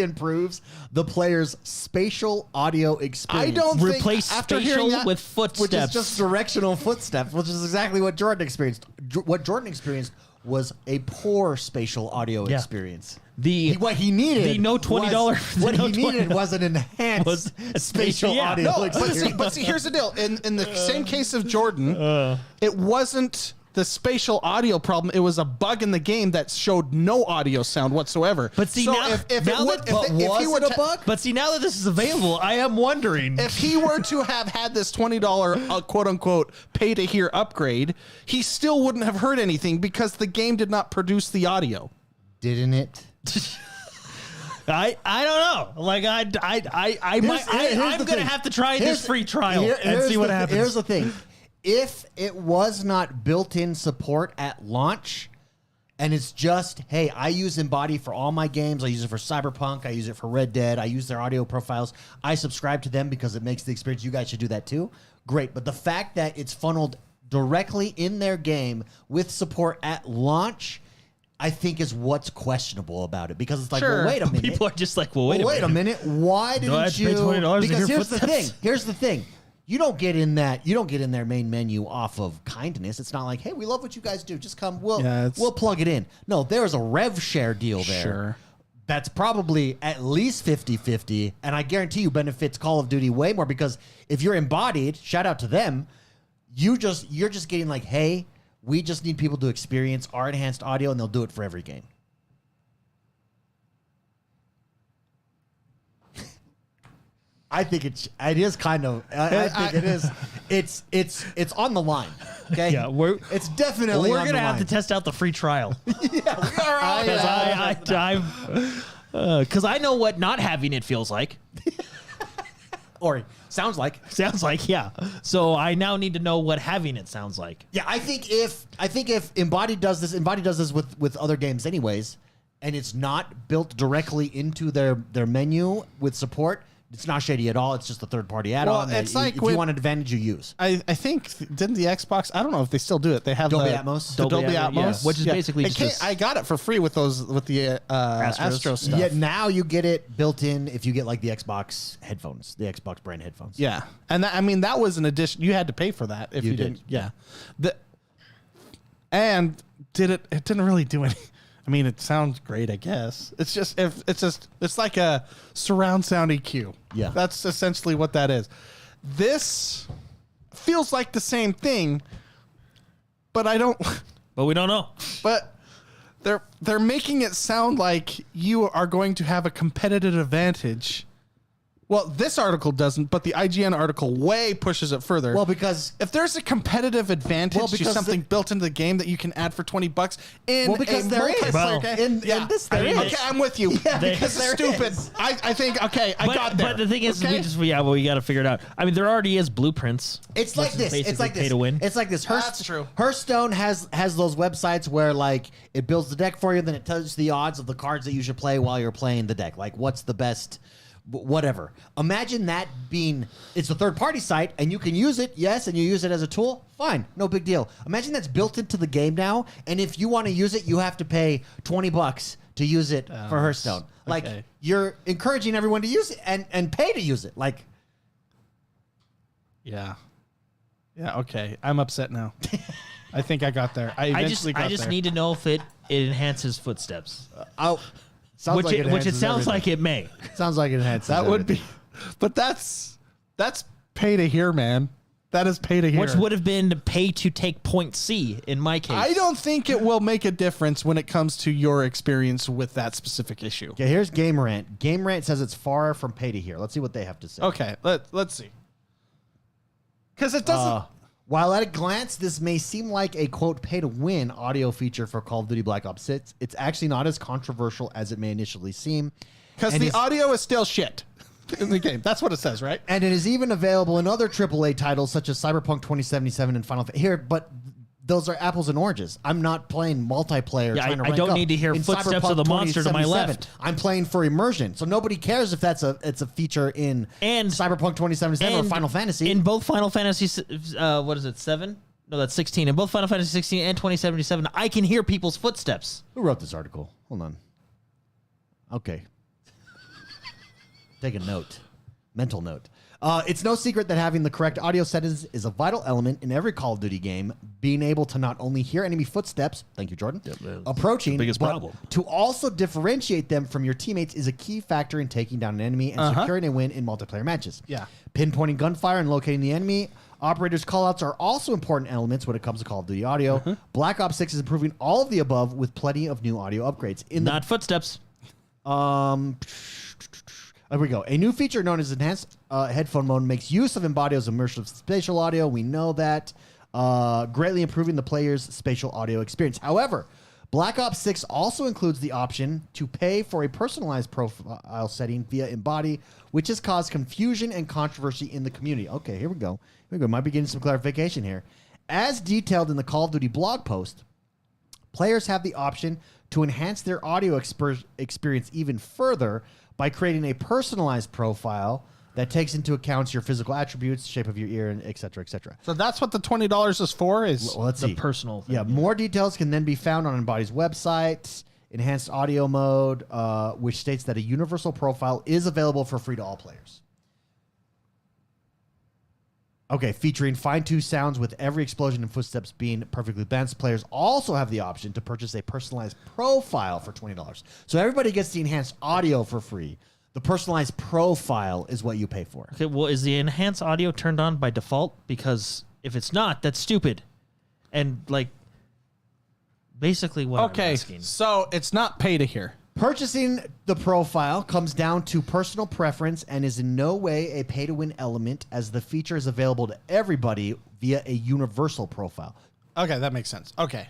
improves the player's spatial audio experience. I don't replace think after spatial hearing that, with footsteps, which is just directional footsteps, which is exactly what Jordan experienced. What Jordan experienced was a poor spatial audio experience. What he needed the no $20. What he needed was an enhanced spatial audio experience. But see, here's the deal. In the same case of Jordan, it wasn't the spatial audio problem. It was a bug in the game that showed no audio sound whatsoever. But see, now that this is available, I am wondering if he were to have had this $20 quote unquote pay to hear upgrade, he still wouldn't have heard anything because the game did not produce the audio. Didn't it? I don't know. Like I'm gonna have to try this free trial and see what happens. Here's the thing. If it was not built-in support at launch, and it's just, hey, I use Embody for all my games. I use it for Cyberpunk. I use it for Red Dead. I use their audio profiles. I subscribe to them because it makes the experience. You guys should do that too. Great. But the fact that it's funneled directly in their game with support at launch, I think is what's questionable about it. Because it's like, well, wait a minute. People are just like, well, wait a minute. Why didn't you? Because here's the thing. Here's the thing. You don't get in their main menu off of kindness. It's not like, hey, we love what you guys do. Just come. We'll plug it in. No, there's a rev share deal there. Sure. That's probably at least 50-50. And I guarantee you benefits Call of Duty way more because if you're embodied, shout out to them, you're just getting like, hey, we just need people to experience our enhanced audio and they'll do it for every game. I think it is kind of. I think it is. It's on the line. Okay. Yeah, it's definitely. We're on gonna the have line. to test out the free trial. Yeah, we are. Because I know what not having it feels like. Or sounds like. Sounds like, yeah. So I now need to know what having it sounds like. Yeah, I think if Embodied does this with other games anyways, and it's not built directly into their menu with support, it's not shady at all. It's just a third-party add-on. Well, it's that like if you want an advantage, you use. I think didn't the Xbox? I don't know if they still do it. They have Dolby the Atmos. the Dolby Atmos, Atmos, yeah, which is basically It just I got it for free with the Astro stuff. Yeah, now you get it built in if you get like the Xbox headphones, the Xbox brand headphones. Yeah, and that was an addition. You had to pay for that if you did. didn't. Yeah, it didn't really do anything. I mean, it sounds great, I guess. It's like a surround sound EQ. Yeah. That's essentially what that is. This feels like the same thing, but But we don't know. but they're making it sound like you are going to have a competitive advantage. Well, this article doesn't, but the IGN article way pushes it further. Well, because if there's a competitive advantage to because something built into the game that you can add for $20 in because a there is. multiplayer Well, game, in this there is. Okay, I'm with you. Yeah, because there it's stupid. is. I think I got there. But the thing is, okay? we got to figure it out. I mean, there already is blueprints. It's like this. It's like this. Pay to win. It's like this. That's true. Hearthstone has those websites where like it builds the deck for you, then it tells you the odds of the cards that you should play while you're playing the deck. Like what's the best, whatever. Imagine that being it's a third party site and you can use it, yes, and you use it as a tool. Fine, no big deal. Imagine that's built into the game now, and if you want to use it, you have to pay $20 to use it for Hearthstone. Like okay. you're encouraging everyone to use it and pay to use it. Like. Yeah. Yeah, okay. I'm upset now. I think I got there. I just need to know if it enhances footsteps. Sounds Which like it sounds like it may. Sounds like it enhances. that would be, but that's pay to hear, man. That is pay to hear. Which would have been pay to take point C in my case. I don't think it will make a difference when it comes to your experience with that specific issue. Okay, here's Game Rant. Game Rant says it's far from pay to hear. Let's see what they have to say. Okay, let's see. Because it doesn't. While at a glance, this may seem like a, quote, pay-to-win audio feature for Call of Duty Black Ops 6, it's actually not as controversial as it may initially seem. Because the audio is still shit in the game. That's what it says, right? And it is even available in other AAA titles such as Cyberpunk 2077 and Final Fantasy. Here, but those are apples and oranges. I'm not playing multiplayer. Yeah, trying to I rank don't up. need to hear In footsteps Cyberpunk of the monster to my 2077, left. I'm playing for immersion, so nobody cares if it's a feature in Cyberpunk 2077 or Final Fantasy. In both Final Fantasy, what is it, 7? No, that's 16. In both Final Fantasy 16 and 2077, I can hear people's footsteps. Who wrote this article? Hold on. Okay. Take a note. Mental note. It's no secret that having the correct audio settings is a vital element in every Call of Duty game. Being able to not only hear enemy footsteps, thank you, Jordan, approaching, biggest but problem. to also differentiate them from your teammates is a key factor in taking down an enemy and securing a win in multiplayer matches. Yeah. Pinpointing gunfire and locating the enemy. Operators' callouts are also important elements when it comes to Call of Duty audio. Black Ops 6 is improving all of the above with plenty of new audio upgrades. Not footsteps. There we go. A new feature known as enhanced headphone mode makes use of Embodio's immersive spatial audio. We know that. Greatly improving the player's spatial audio experience. However, Black Ops 6 also includes the option to pay for a personalized profile setting via Embody, which has caused confusion and controversy in the community. Okay, here we go. Might be getting some clarification here. As detailed in the Call of Duty blog post, players have the option to enhance their audio experience even further by creating a personalized profile that takes into account your physical attributes, shape of your ear, and et cetera, et cetera. So that's what the $20 is for? Is Well, let's The see. personal thing. Yeah, more details can then be found on Embody's website. Enhanced audio mode, which states that a universal profile is available for free to all players. Okay, featuring fine-tuned sounds with every explosion and footsteps being perfectly balanced. Players also have the option to purchase a personalized profile for $20. So everybody gets the enhanced audio for free. The personalized profile is what you pay for. Okay, well, is the enhanced audio turned on by default? Because if it's not, that's stupid. And, like, basically what I'm okay, asking. so it's not pay to hear. Purchasing the profile comes down to personal preference and is in no way a pay-to-win element, as the feature is available to everybody via a universal profile. Okay, that makes sense. Okay.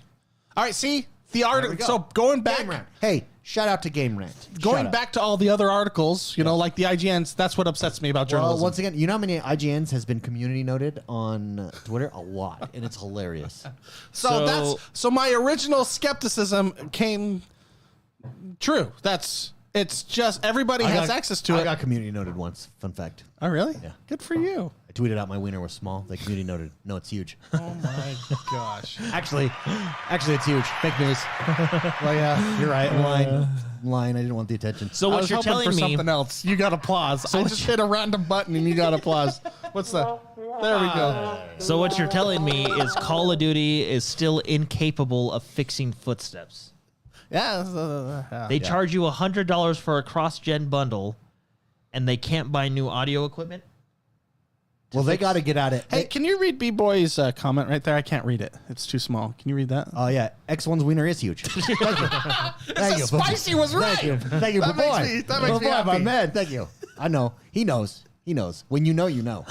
All right, see? The article. go. So going back. Game Rant. Hey, shout out to Game Rant. Going back to all the other articles, you know, like the IGNs, that's what upsets me about journalism. Well, once again, you know how many IGNs has been community noted on Twitter? A lot, and it's hilarious. So my original skepticism came true. It's just everybody has access to I it. got community noted once. Fun fact. Oh, really? Yeah. Good for you. I tweeted out my wiener was small. They community noted. No, it's huge. Oh my gosh. Actually, it's huge. Fake news. Well, yeah, you're right. Line. I didn't want the attention. So I what was you're hoping telling for me? something else. You got applause. I just hit a random button and you got applause. What's the? There we go. So what you're telling me is Call of Duty is still incapable of fixing footsteps. Yeah. They charge you $100 for a cross-gen bundle, and they can't buy new audio equipment. Well, they got to get at it. Hey, can you read B-Boy's comment right there? I can't read it. It's too small. Can you read that? Oh, yeah. X1's wiener is huge. Thank you. Thank you. Spicy was right. Thank you. Thank you, That boy. makes me- that makes me boy, my happy. man. Thank you. I know. He knows. He knows. When you know, you know.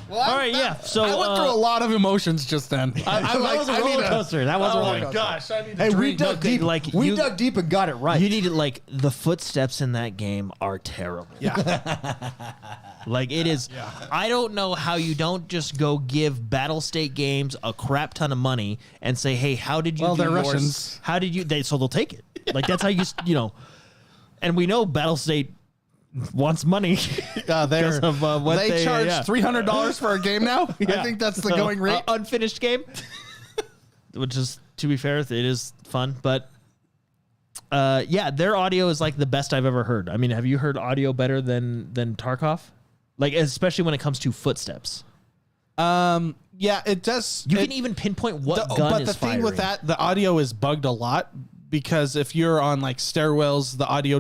Well, All right, yeah. So I went through a lot of emotions just then. That was a roller coaster. That was a Oh roller my coaster. gosh! I need to Hey, we drink. dug deep. like, we you- dug deep and got it right. You need to, like, the footsteps in that game are terrible. Yeah. Like, it is. I don't know how you don't just go give Battle State Games a crap ton of money and say, hey, how did you Well, do they're yours? Russians. How did you? So they'll take it. Like, that's how you know. And we know Battle State wants money. They of, what they- charge yeah. $300 for a game now. I think that's the going rate. Unfinished game. Which is, to be fair, it is fun. But, yeah, their audio is like the best I've ever heard. I mean, have you heard audio better than Tarkov? Like, especially when it comes to footsteps. Yeah, it does. You can even pinpoint what gun but is the thing firing. with that, the audio is bugged a lot because if you're on like stairwells, the audio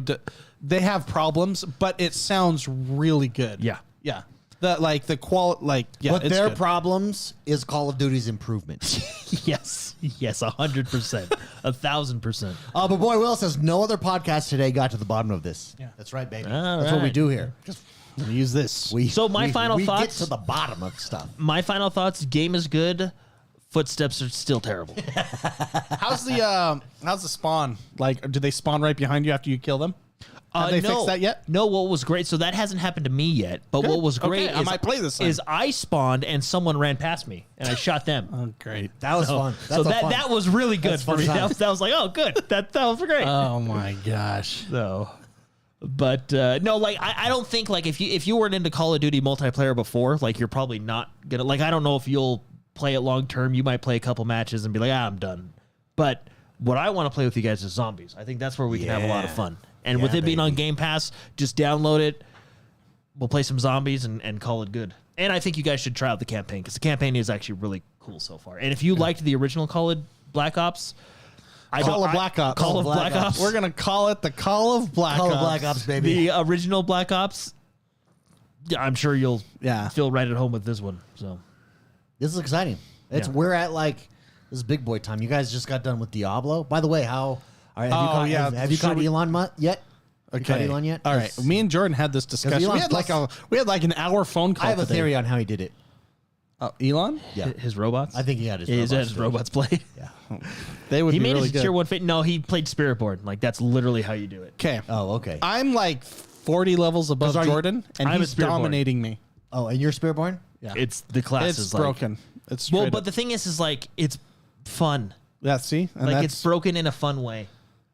they have problems, but it sounds really good. Yeah. yeah. The quality, But it's their good. problems is Call of Duty's improvement. Yes, 100%, 1,000%. But boy, Will says no other podcast today got to the bottom of this. Yeah. That's right, baby. All That's what we right. do here. We use this. So my final we thoughts- get to the bottom of stuff. My final thoughts: game is good, footsteps are still terrible. How's the spawn? Like, do they spawn right behind you after you kill them? Have they fixed that yet? No. What was great? So that hasn't happened to me yet. But what was great Okay, I is, might play this then. is I spawned and someone ran past me and I shot them. Oh, great. That was fun. So that was really good That's for fun me. times. That was like, oh, good. That was great. Oh my gosh. So, but no, like I don't think like if you weren't into Call of Duty multiplayer before, like you're probably not gonna like. I don't know if you'll play it long term. You might play a couple matches and be like, I'm done. But what I want to play with you guys is zombies. I think that's where we can have a lot of fun. And with it being on Game Pass, just download it. We'll play some zombies and call it good. And I think you guys should try out the campaign because the campaign is actually really cool so far. And if you liked the original Call of Black Ops, Call of Black Ops. Call of Black Ops. We're gonna call it the Call of Black Call Ops. of Black Ops, baby. The original Black Ops, I'm sure you'll feel right at home with this one. So This is exciting. We're at like this is big boy time. You guys just got done with Diablo. By the way, have you caught Elon yet? Have you caught Elon yet? All right. Me and Jordan had this discussion. Elon's We had like an hour phone call. I have a today. theory on how he did it. Elon? Yeah, his robots. I think he had his. He's robots his too. robots played. Yeah. They would He be made really his good. tier 1 fit. No, he played Spiritboard. Like that's literally how you do it. Okay. Oh, okay. I'm like 40 levels above are you- Jordan, and I'm a he's Spirit Born. dominating me. Oh, and you're Spiritborn? Yeah. It's the class It's is like, broken. It's well, straight but up. the thing is like it's fun. Yeah, see? And Like that's- it's broken in a fun way.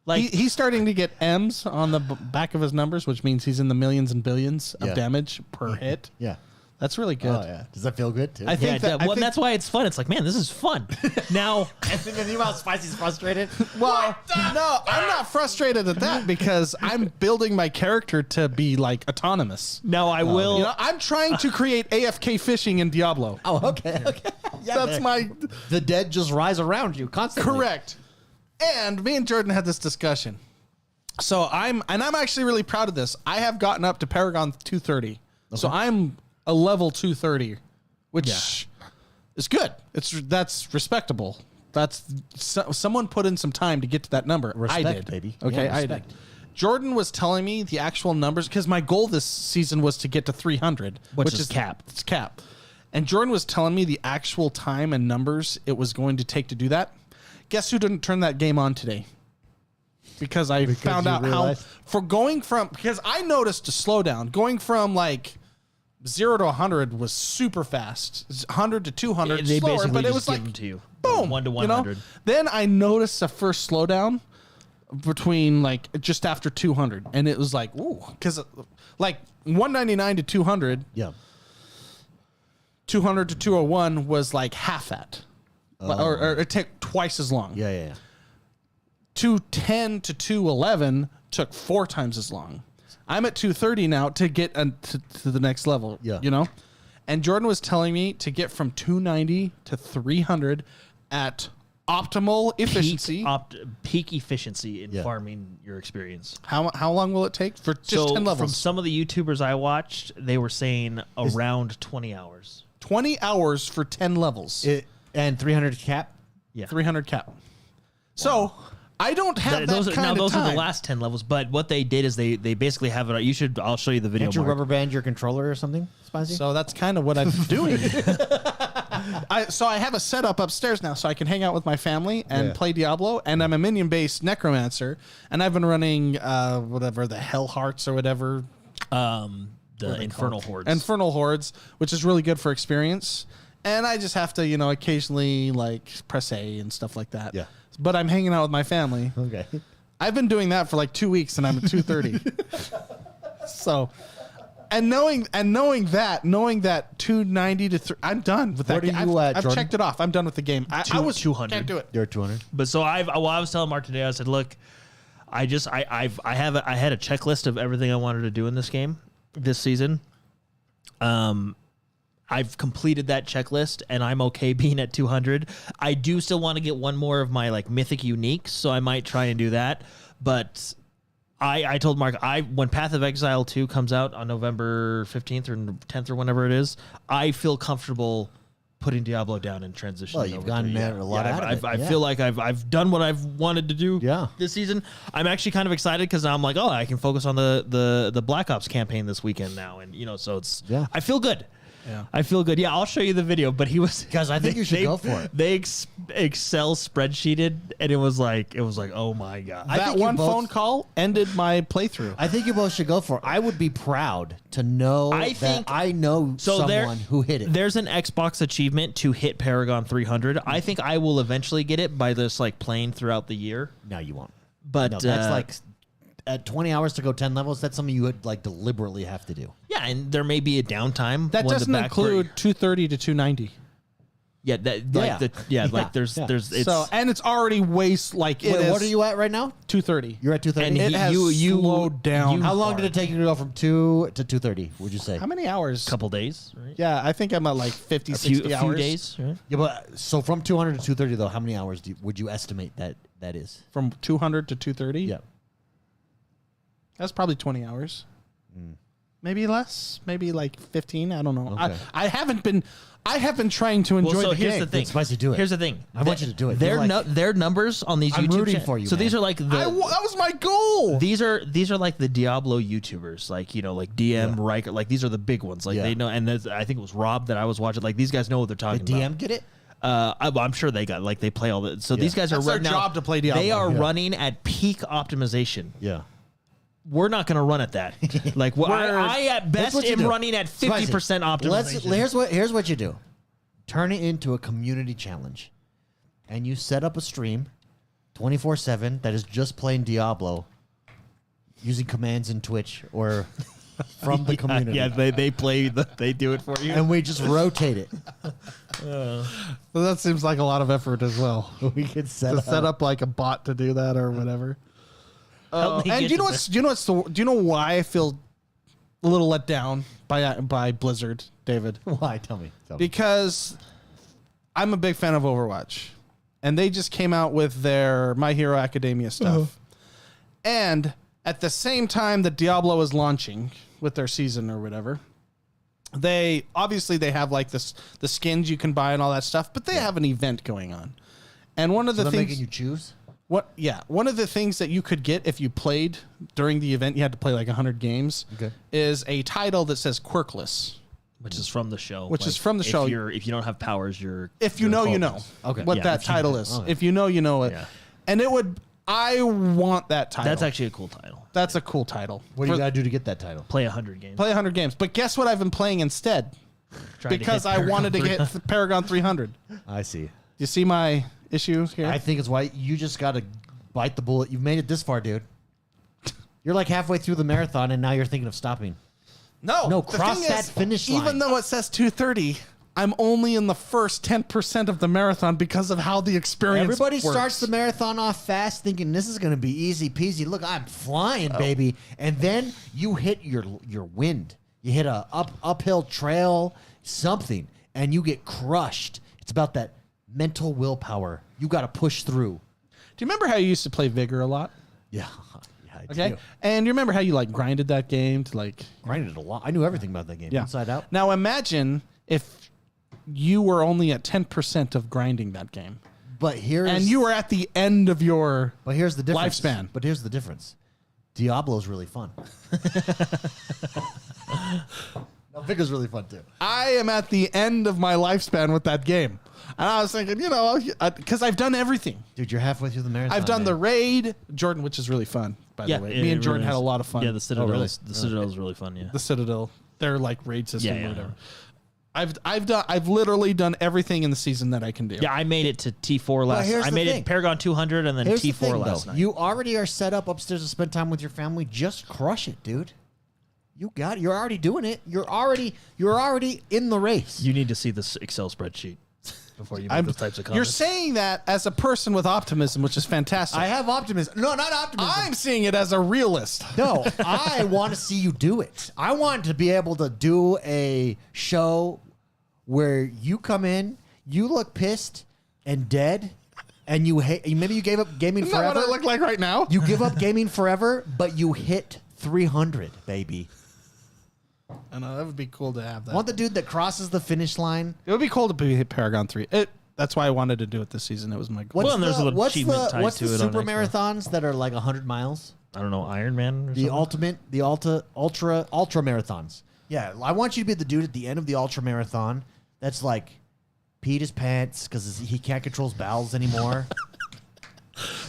Like he's starting to get M's on the back of his numbers, which means he's in the millions and billions of Yeah. damage per hit. Yeah. That's really good. Oh, yeah. Does that feel good too? I think yeah, that- I well, think- that's why it's fun. It's like, man, this is fun. Now, And then you know how Spicy's frustrated? Well, no, I'm not frustrated at that because I'm building my character to be like autonomous. now I will. You know, I'm trying to create AFK fishing in Diablo. Oh, okay. Okay. Yeah, That's my The dead just rise around you constantly. correct. And me and Jordan had this discussion. So I'm actually really proud of this. I have gotten up to Paragon 230. So I'm a level 230, which is good. That's respectable. someone put in some time to get to that number. Respect, I did, baby. Okay, Yeah, I did. respect. Jordan was telling me the actual numbers because my goal this season was to get to 300, Which is cap. It's cap. And Jordan was telling me the actual time and numbers it was going to take to do that. Guess who didn't turn that game on today? Because I found you out realized? because I noticed a slowdown. Going from like 0 to 100 was super fast. 100 to 200 They slower, basically but it just was give like them to you. boom, 1 to you know? 100. Then I noticed a first slowdown between like just after 200, and it was like ooh, because like 199 to 200, Yeah. 200 to 201 was like half that, or it took twice as long. Yeah. 210 to 211 took 4 times as long. I'm at 230 now to get to the next level. Yeah. You know, and Jordan was telling me to get from 290 to 300 at optimal efficiency. Peak efficiency in Yeah. farming your experience. How long will it take for just 10 levels? From some of the YouTubers I watched, they were saying around 20 hours. 20 hours for 10 levels. And 300 cap. Yeah. 300 cap. So I don't have that Those kind of are time. the last 10 levels, but what they did is they basically have it. I'll show you the video. Can't you Mark. rubber band your controller or something, Spicy? So that's kind of what I'm doing. I have a setup upstairs now so I can hang out with my family and play Diablo, and I'm a minion-based necromancer, and I've been running whatever, the Hell Hearts or whatever. The Infernal Hordes. Infernal Hordes, which is really good for experience. And I just have to, occasionally like press A and stuff like that. Yeah. But I'm hanging out with my family. Okay. I've been doing that for like 2 weeks and I'm at 230. So, and knowing that 290 to I'm done with that What are game. you I've at, Jordan? checked it off. I'm done with the game. I was 200. Can't do it. You're at 200. But so I was telling Mark today, I said, look, I had a checklist of everything I wanted to do in this game this season. I've completed that checklist and I'm okay being at 200. I do still want to get one more of my like mythic uniques, so I might try and do that. But I told Mark, when Path of Exile 2 comes out on November 15th or 10th or whenever it is, I feel comfortable putting Diablo down and transitioning. Well, you've over gotten to, a lot out of it. I feel like I've done what I've wanted to do this season. I'm actually kind of excited because I'm like, I can focus on the Black Ops campaign this weekend now, and so it's I feel good. Yeah. I feel good. Yeah, I'll show you the video. But he was Guys, I think you should go for it. They Excel spreadsheeted, and it was like, oh my god. I That think you one both- phone call ended my playthrough. I think you both should go for it. I would be proud to know that I know someone who hit it. There's an Xbox achievement to hit Paragon 300. I think I will eventually get it by this like playing throughout the year. No, you won't. But No, that's like at 20 hours to go 10 levels. That's something you would like deliberately have to do. yeah, and there may be a downtime. That when doesn't the include 230 to 290. Yeah, that Yeah. like there's it's So and it's already waste like it Wait, is what are you at right now? 230. You're at 230. and It has slowed down. How long did it take you to go from 2 to 230? Would you say? How many hours? couple days, right? Yeah, I think I'm at like 50, 60 a few hours. days, right? Yeah, but so from 200 to 230 though, how many hours would you estimate that is? From 200 to 230? Yeah. That's probably 20 hours. Maybe less. Maybe like 15. I don't know. Okay. I have been trying to enjoy so the here's game. the thing. Spicy, do it. Here's the thing. I want you to do it. Their You're like- their numbers on these I'm YouTube rooting channels. for you, So these man. are like that was my goal. these are like the Diablo YouTubers, like like DM Riker, like these are the big ones, like Yeah. they know. And I think it was Rob that I was watching. Like these guys know what they're The talking DM about. get it? I'm sure they got they play all the. So these guys That's are their running job to play Diablo. They are Yeah. running at peak optimization. Yeah. We're not going to run at that. Like I at best what you am do. running at 50% optimization. Here's what you do. Turn it into a community challenge. And you set up a stream 24/7 that is just playing Diablo using commands in Twitch or from the community. Yeah, they play they do it for you. And we just rotate it. Well, that seems like a lot of effort as well. We could set To up. set up like a bot to do that or whatever. Help me And get do you know to do you know why I feel a little let down by Blizzard, David? Why? Tell me. Because I'm a big fan of Overwatch, and they just came out with their My Hero Academia stuff. And at the same time that Diablo is launching with their season or whatever, they have like the skins you can buy and all that stuff, but they have an event going on. And one of So the they're things making you choose. one of the things that you could get if you played during the event, you had to play like 100 games, is a title that says quirkless. Which is from the show. Which is from the show. If you don't have powers, you're... If you know, you know what that title is. Okay. If you know, you know it. Yeah. And I want that title. That's actually a cool title. That's a cool title. What do you got to do to get that title? Play 100 games. Play 100 games. But guess what I've been playing instead? Because I wanted to get Paragon 300. I see. You see my issue here? I think it's why you just got to bite the bullet. You've made it this far, dude. You're like halfway through the marathon, and now you're thinking of stopping. No, No, cross that finish line. Even though it says 2:30, I'm only in the first 10% of the marathon because of how the experience Everybody works. starts the marathon off fast thinking this is going to be easy peasy. Look, I'm flying, baby. And then you hit your wind. You hit a uphill trail, something, and you get crushed. It's about that mental willpower. You got to push through. Do you remember how you used to play Vigor a lot? Yeah. I Okay. do. And you remember how you like grinded that game to like Grinded a lot. I knew everything about that game, inside out. Now imagine if you were only at 10% of grinding that game. But And you were at the end of your But here's the difference. lifespan. But here's the difference. Diablo's really fun. No, Vigor's really fun too. I am at the end of my lifespan with that game. And I was thinking, because I've done everything. Dude, you're halfway through the marathon. I've done the man. raid, Jordan, which is really fun, by the way. Me and Jordan had a lot of fun. Yeah, the Citadel. really? The Citadel is really fun. Yeah. The Citadel, their like raid system Yeah, or yeah. whatever. I've literally done everything in the season that I can do. Yeah, I made it to T4 last. here's I the made thing. it Paragon 200 and then Here's T4 the thing, last though. night. You already are set up upstairs to spend time with your family. Just crush it, dude. You got it. You're already doing it. You're already in the race. You need to see this Excel spreadsheet before you make those types of comments. You're saying that as a person with optimism, which is fantastic. I have optimism. No, not optimism. I'm seeing it as a realist. No, I want to see you do it. I want to be able to do a show where you come in, you look pissed and dead, and you hate. Maybe you gave up gaming Isn't that forever. what I look like right now? You give up gaming forever, but you hit 300, baby. I know, that would be cool to have that. Want the dude that crosses the finish line? It would be cool to hit Paragon 3. That's why I wanted to do it this season. It was my goal. Well, and there's a little achievement tied what's to the it on super Xbox. marathons that are like 100 miles? I don't know, Iron Man or The something? ultra marathons. Yeah, I want you to be the dude at the end of the ultra marathon that's like peed his pants because he can't control his bowels anymore.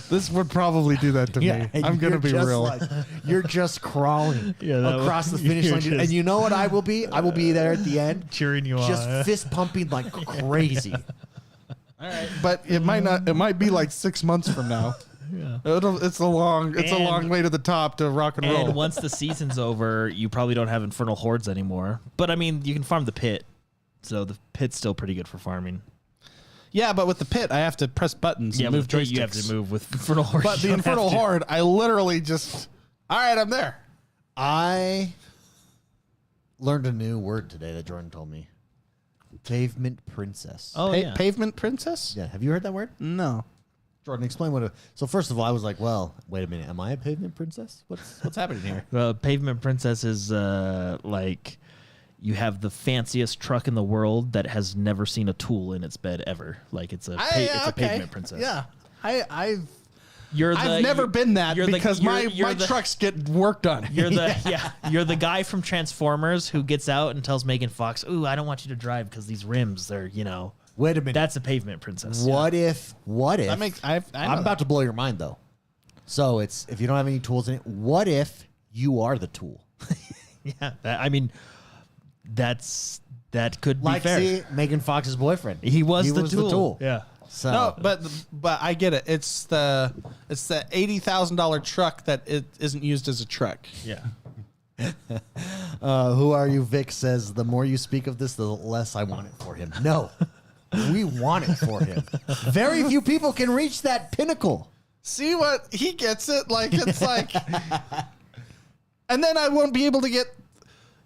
This would probably do that to me. and I'm going to you're be just real. like- you're just crawling that across the finish you're line. just- And you know what I will be? I will be there at the end. Cheering you Just on. fist pumping like crazy. All right. But it might not. It might be like 6 months from now. Yeah. It's a long way to the top to rock and roll. And once the season's over, you probably don't have Infernal Hordes anymore. But I mean, you can farm the pit. So the pit's still pretty good for farming. Yeah, but with the pit, I have to press buttons and move with the pit, joysticks. you have to move. With Infernal Hordes, But the you don't have Infernal to. Horde, I literally just. All right, I'm there. I learned a new word today that Jordan told me. Pavement princess. Oh, yeah. Pavement Princess? Yeah, have you heard that word? No. Jordan, explain what. So first of all, I was like, "Well, wait a minute, am I a pavement princess? What's happening here?" Pavement Princess is like you have the fanciest truck in the world that has never seen a tool in its bed ever. Like it's a pavement princess. Yeah. I've I've never been that because my the, trucks get work done. You're the you're the guy from Transformers who gets out and tells Megan Fox, "Ooh, I don't want you to drive because these rims, they're Wait a minute. That's a pavement princess." What if? That makes I know I'm about to blow your mind though. So it's if you don't have any tools in it. What if you are the tool? Yeah, I mean, that could Like, be fair. see, Megan Fox's boyfriend. He was the tool. Yeah. So No, but I get it. It's the $80,000 truck that it isn't used as a truck. Yeah. Who are you? Vic says, the more you speak of this, the less I want it for him. No, we want it for him. Very few people can reach that pinnacle. See what he gets it like it's like, and then I won't be able to get.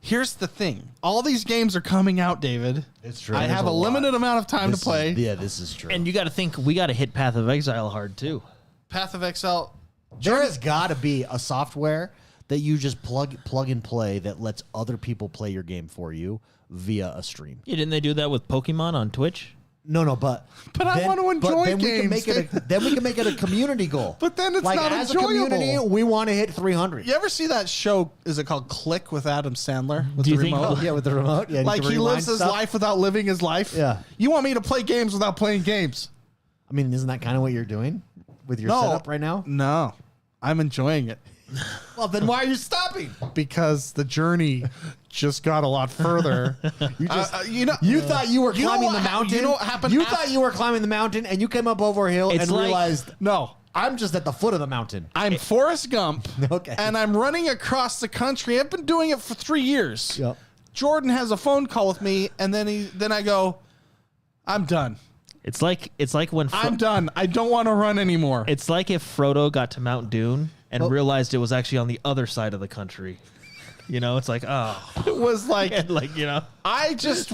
Here's the thing: all these games are coming out, David. It's true. I There's have a a lot. limited amount of time to play. Yeah, this is true. And you got to think we got to hit Path of Exile hard too. Path of Exile. there has got to be a software that you just plug and play that lets other people play your game for you via a stream. Yeah, didn't they do that with Pokemon on Twitch? but I want to enjoy then games. Then we can make it a community goal. But then it's like, not as enjoyable. a community, we want to hit 300. You ever see that show? Is it called Click with Adam Sandler? With Do you the think- remote? Oh, yeah, with the remote. Yeah, Like he lives his life without living his life. Yeah. You want me to play games without playing games? I mean, isn't that kind of what you're doing with your setup right now? No, I'm enjoying it Well, then why are you stopping? because the journey just got a lot further. You just, you thought you were you know climbing what the ha- mountain. you know what happened You after- thought you were climbing the mountain, and you came up over a hill It's and like- realized no. I'm just at the foot of the mountain. I'm Forrest Gump, Okay. and I'm running across the country. I've been doing it for 3 years. Yep. Jordan has a phone call with me, and then I go, I'm done. It's like when I'm done. I don't want to run anymore. it's like if Frodo got to Mount Dune and realized it was actually on the other side of the country. You know, it's like, oh, It was like and like, you know, I just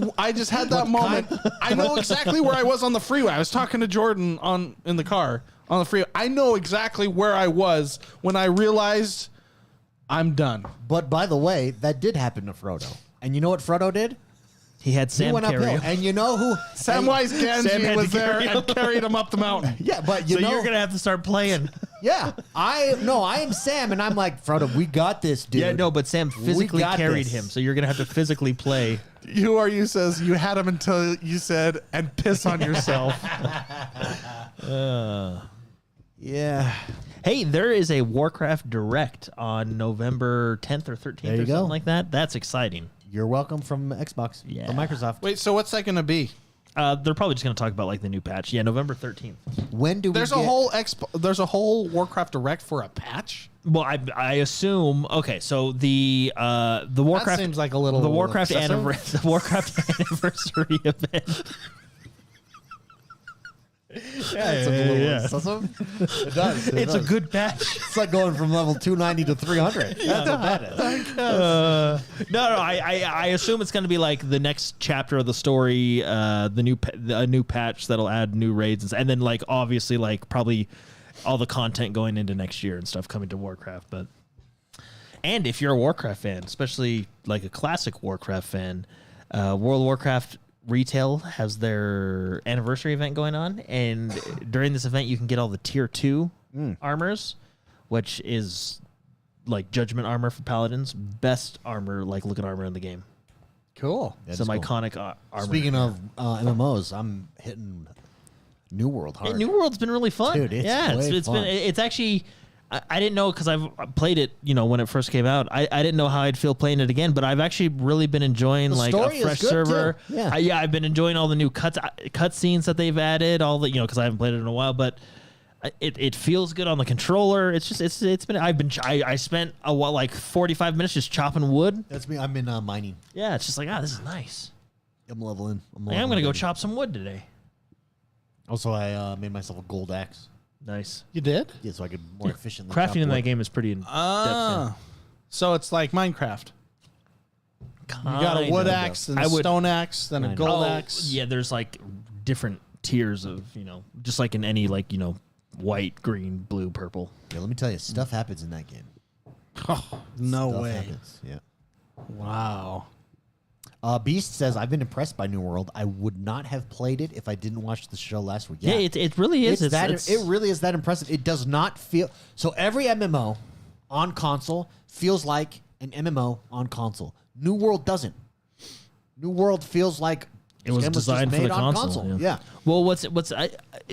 had that moment. I know exactly where I was on the freeway. I was talking to Jordan in the car on the freeway. I know exactly where I was when I realized I'm done. But by the way, that did happen to Frodo. And you know what Frodo did? he had He Sam went carry uphill. him. And you know who? Samwise Sam Gamgee had was to there carry him. and carried him up the mountain. Yeah, but you So know, you're gonna have to start playing. yeah, I am Sam, and I'm like, Frodo, we got this, dude. Yeah, no, but Sam physically got carried this. him, so you're gonna have to physically play. Who are you says you had him until you said and piss on yourself. Yeah. Hey, there is a Warcraft Direct on November 10th or 13th There you or go. something like that. That's exciting. You're welcome from Xbox, Yeah. from Microsoft. Wait, so what's that going to be? They're probably just gonna talk about like the new patch. Yeah, November 13th. When do we There's a whole Warcraft Direct for a patch? Well, I assume. Okay, so the Warcraft seems like a little the Warcraft excessive. the Warcraft anniversary event. That's a little excessive. It does. It's a good patch. It's like going from level 290 to 300. That's what that is. No, I assume it's going to be like the next chapter of the story, a new patch that'll add new raids, and then like obviously like probably all the content going into next year and stuff coming to Warcraft. And if you're a Warcraft fan, especially like a classic Warcraft fan, World of Warcraft Retail has their anniversary event going on, and during this event you can get all the tier 2 armors, which is like judgment armor for paladins, best armor, like looking armor in the game. Cool. That's Some cool. iconic armor. Speaking of MMOs, I'm hitting New World hard. New World's been really fun. Dude, it's way it's fun. been it's actually. I didn't know because I've played it, when it first came out. I didn't know how I'd feel playing it again, but I've actually really been enjoying The like story a is fresh good, server. too. Yeah. I've been enjoying all the new cut scenes that they've added. All the because I haven't played it in a while, but it feels good on the controller. It's just it's been I spent like 45 minutes just chopping wood. That's me. I'm in mining. Yeah, it's just like this is nice. I'm leveling. I'm gonna go chop some wood today. Also, I made myself a gold axe. Nice. You did? Yeah, so I could more efficiently chop Crafting in that wood. game is pretty in depth. So it's like Minecraft. You got a wood Kinda. axe, and I a would- stone axe, then a Kinda. gold Oh, axe. yeah, there's like different tiers of, just like in any white, green, blue, purple. Yeah, let me tell you, stuff happens in that game. No Stuff way. happens. Yeah. Wow. Beast says, I've been impressed by New World. I would not have played it if I didn't watch the show last week. Yeah, it really is. It really is that impressive. It does not feel... So every MMO on console feels like an MMO on console. New World doesn't. New World feels like It was just designed for made the on console. Yeah. Well,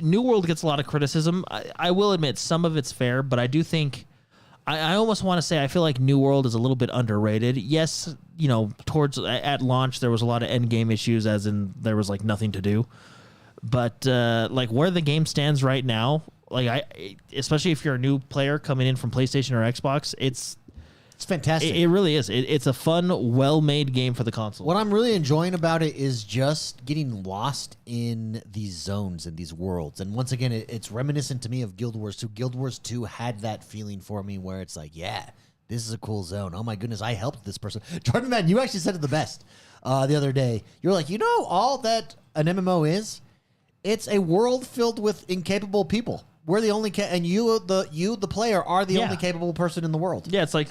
New World gets a lot of criticism. I will admit some of it's fair, but I do think I almost want to say I feel like New World is a little bit underrated. Yes, towards at launch there was a lot of end game issues, as in there was like nothing to do. But like where the game stands right now, like especially if you're a new player coming in from PlayStation or Xbox, it's fantastic. It really is. It's a fun, well-made game for the console. What I'm really enjoying about it is just getting lost in these zones and these worlds. And once again, it's reminiscent to me of Guild Wars 2. Guild Wars 2 had that feeling for me where it's like, yeah, this is a cool zone. Oh my goodness, I helped this person. Jordan, man, you actually said it the best the other day. You're like, all that an MMO is? It's a world filled with incapable people. We're the only and you the player are the only capable person in the world. Yeah, it's like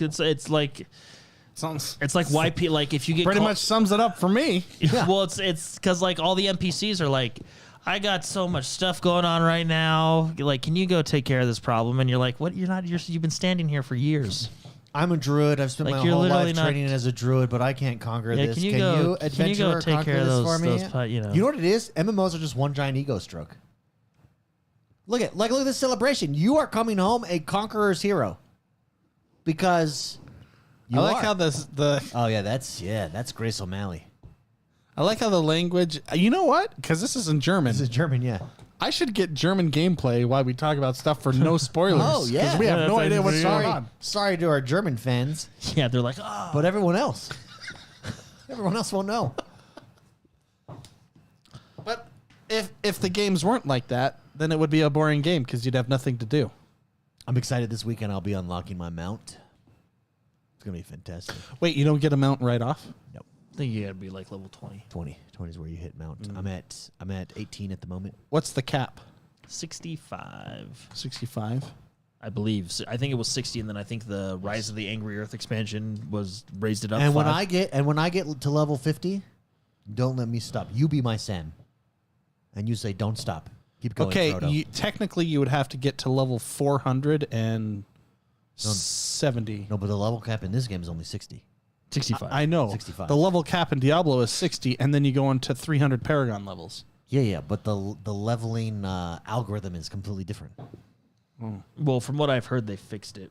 Sounds it's like why like if you get pretty much sums it up for me. Well, it's because like all the NPCs are like, I got so much stuff going on right now. Like, can you go take care of this problem? And you're like, what? You've been standing here for years. I'm a druid. I've spent Like, my you're whole literally life not- training as a druid, but I can't conquer Yeah, this. can you Can go- you, can adventurer, you go take conquer care of this those- for me? those you know. You know what it is? MMOs are just one giant ego stroke. Look at this celebration. You are coming home a conqueror's hero because you I like are. how the Oh yeah, that's Grace O'Malley. I like how the language. You know what? Because this is in German. This is German, yeah. I should get German gameplay while we talk about stuff for no spoilers. Oh, yeah. because we have Yeah, no that's idea what's actually- going on. Sorry to our German fans, Yeah, they're like, oh. but everyone else won't know. But if the games weren't like that, then it would be a boring game because you'd have nothing to do. I'm excited this weekend. I'll be unlocking my mount. It's gonna be fantastic. Wait, you don't get a mount right off? Yep. I think you gotta be like level 20. 20 is where you hit mount. I'm at 18 at the moment. What's the cap? 65. 65. I believe. So I think it was 60, and then I think the Rise of the Angry Earth expansion raised it up. And when 5. I get to level 50, don't let me stop. You be my Sam, and you say don't stop. Keep going. Okay, Frodo. technically you would have to get to level 470. No, but the level cap in this game is only 60. 65. I know. 65. The level cap in Diablo is 60, and then you go into 300 Paragon levels. Yeah, but the leveling algorithm is completely different. Well, from what I've heard, they fixed it.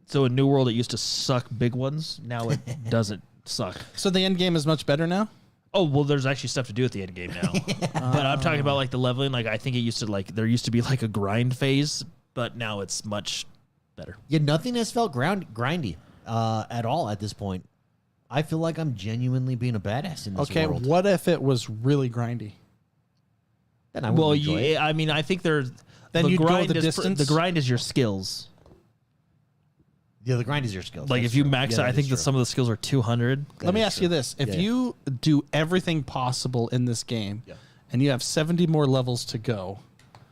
So in New World, it used to suck big ones. Now it doesn't suck. So the end game is much better now? Oh, well, there's actually stuff to do at the end game now. But I'm talking about like the leveling. Like I think it used to there used to be like a grind phase, but now it's much better. Yeah, nothing has felt grindy at all at this point. I feel like I'm genuinely being a badass in this world. What if it was really grindy? Then I would enjoy it. I mean, I think there's Then you'd go grind the is distance? The grind is your skills. Yeah, the grind is your skills. Like That's if you true. max Yeah, out, I is think that true. some of the skills are 200. Let me is ask true. you this. If Yeah, you do everything possible in this game, and you have 70 more levels to go,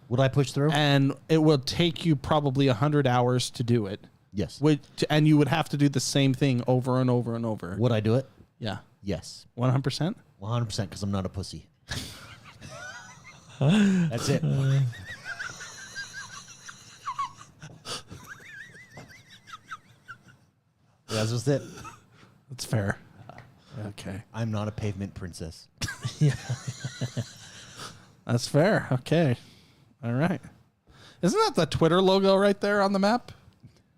Would I push through? and it will take you probably 100 hours to do it, Yes. and you would have to do the same thing over and over and over. Would I do it? Yeah. Yes. 100%? 100% because I'm not a pussy. That's it. That's just it. That's fair. Okay. I'm not a pavement princess. That's fair. Okay. All right. Isn't that the Twitter logo right there on the map?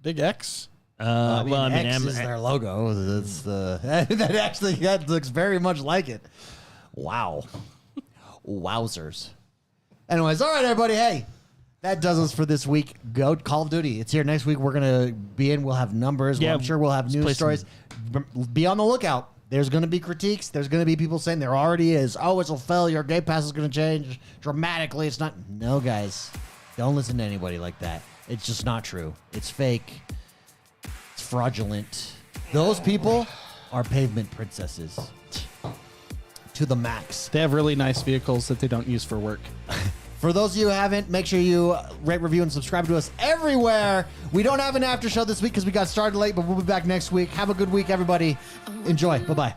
Big X? X is their logo. That's the that looks very much like it. Wow. Wowzers. Anyways, all right, everybody. Hey, that does us for this week. Go Call of Duty. It's here next week. We're gonna be in. We'll have numbers. Yeah, I'm sure we'll have let's news play stories. Be on the lookout. There's going to be critiques. There's going to be people saying there already is. Oh, it's a failure. Game Pass is going to change dramatically. It's not. No, guys. Don't listen to anybody like that. It's just not true. It's fake. It's fraudulent. Those people are pavement princesses. To the max. They have really nice vehicles that they don't use for work. For those of you who haven't, make sure you rate, review, and subscribe to us everywhere. We don't have an after show this week because we got started late, but we'll be back next week. Have a good week, everybody. Enjoy. Bye-bye.